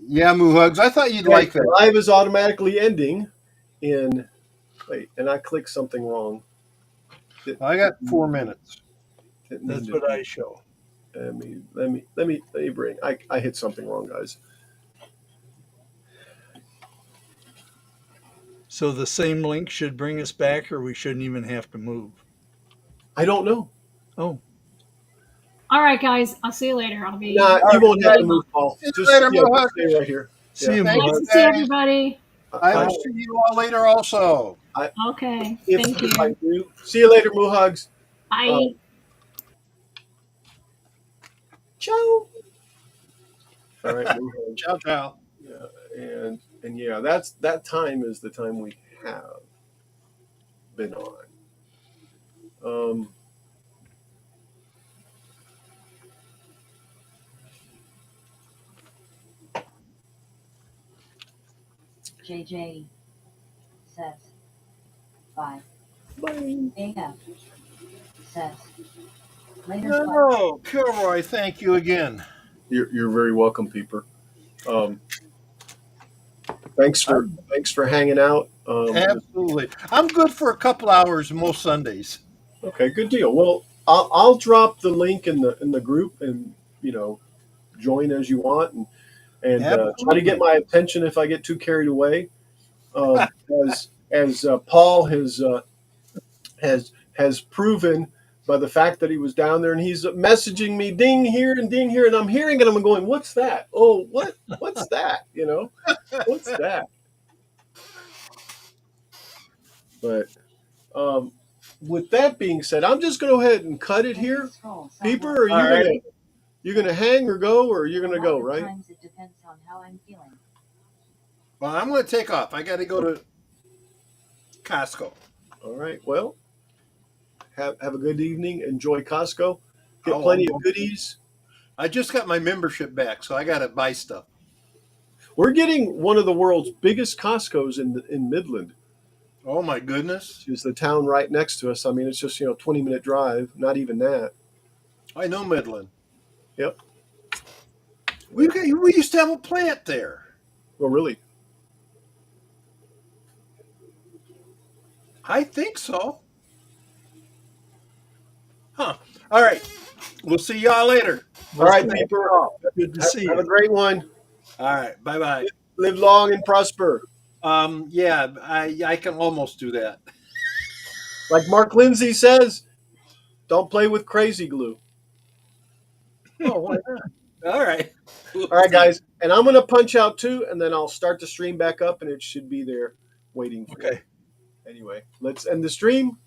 [SPEAKER 2] Moo Hugs. I thought you'd
[SPEAKER 1] Okay,
[SPEAKER 2] like that.
[SPEAKER 1] live is automatically ending in wait, and I clicked something wrong.
[SPEAKER 2] I got 4 minutes.
[SPEAKER 1] Didn't mean
[SPEAKER 5] That's
[SPEAKER 1] to
[SPEAKER 5] what
[SPEAKER 1] do-
[SPEAKER 5] I show.
[SPEAKER 1] let me bring. I hit something wrong, guys.
[SPEAKER 5] So the same link should bring us back, or we shouldn't even have to move.
[SPEAKER 1] I don't know.
[SPEAKER 5] Oh,
[SPEAKER 4] All right, guys. I'll see you later. I'll be.
[SPEAKER 1] Nah,
[SPEAKER 2] All
[SPEAKER 1] you won't have
[SPEAKER 2] right,
[SPEAKER 1] to move, Paul.
[SPEAKER 2] see you
[SPEAKER 1] Just
[SPEAKER 2] later,
[SPEAKER 1] yeah,
[SPEAKER 2] Moo
[SPEAKER 1] just
[SPEAKER 2] Hugs.
[SPEAKER 1] stay right here.
[SPEAKER 5] see you,
[SPEAKER 2] Thank
[SPEAKER 4] Nice
[SPEAKER 5] Mohawk.
[SPEAKER 4] to
[SPEAKER 2] you,
[SPEAKER 4] see
[SPEAKER 2] guys.
[SPEAKER 4] everybody.
[SPEAKER 2] I
[SPEAKER 1] I,
[SPEAKER 2] will see you all later also.
[SPEAKER 1] I
[SPEAKER 4] Okay.
[SPEAKER 1] if
[SPEAKER 4] Thank
[SPEAKER 1] I
[SPEAKER 4] you.
[SPEAKER 1] do. See you later, Moohugs.
[SPEAKER 4] Bye.
[SPEAKER 1] Ciao. All right, Moohugs.
[SPEAKER 2] Ciao, ciao.
[SPEAKER 1] Yeah, and yeah, that time is the time we have been on. Um,
[SPEAKER 3] JJ says 5
[SPEAKER 1] bye.
[SPEAKER 3] a.m. says later.
[SPEAKER 2] No, Kilroy, thank you again.
[SPEAKER 1] You're very welcome, Peeper. Um, thanks for hanging out.
[SPEAKER 2] Absolutely. I'm good for a couple hours most Sundays.
[SPEAKER 1] Okay, good deal. Well, I'll drop the link in the group, and you know, join as you want, and try to get
[SPEAKER 2] Absolutely.
[SPEAKER 1] my attention if I get too carried away. Um, as Paul has proven by the fact that he was down there and he's messaging me ding here, and I'm hearing it. I'm going, what's that? Oh, what's that? What's that? But um, with that being said, I'm just going to go ahead and cut it here. Peeper, are
[SPEAKER 2] All
[SPEAKER 1] you
[SPEAKER 2] right.
[SPEAKER 1] gonna hang or go, or you're gonna go, right?
[SPEAKER 3] Times it depends on how I'm feeling.
[SPEAKER 2] Well, I'm going to take off. I got to go to Costco.
[SPEAKER 1] All right. Well, have a good evening. Enjoy Costco. Get
[SPEAKER 2] Oh,
[SPEAKER 1] plenty of goodies.
[SPEAKER 2] I just got my membership back, so I got to buy stuff.
[SPEAKER 1] We're getting one of the world's biggest Costco's in Midland,
[SPEAKER 2] Oh my goodness!
[SPEAKER 1] which is the town right next to us. I mean, it's just 20-minute drive, not even that.
[SPEAKER 2] I know Midland.
[SPEAKER 1] Yep.
[SPEAKER 2] We used to have a plant there.
[SPEAKER 1] Well, really.
[SPEAKER 2] I think so. Huh. All right. We'll see y'all later.
[SPEAKER 1] All right, Peeper.
[SPEAKER 5] Good to
[SPEAKER 1] Have,
[SPEAKER 5] see
[SPEAKER 1] have a
[SPEAKER 5] you.
[SPEAKER 1] great one.
[SPEAKER 2] All right. Bye bye.
[SPEAKER 1] Live long and prosper.
[SPEAKER 2] Yeah, I can almost do that.
[SPEAKER 1] Like Mark Lindsay says, don't play with crazy glue.
[SPEAKER 2] Oh, why not? All right.
[SPEAKER 1] All right, guys. And I'm going to punch out too, and then I'll start the stream back up, and it should be there waiting for
[SPEAKER 5] Okay.
[SPEAKER 1] you. Anyway, let's end the stream.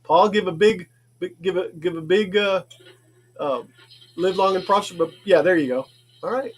[SPEAKER 1] Paul, give a big live long and prosper. But yeah, there you go. All right.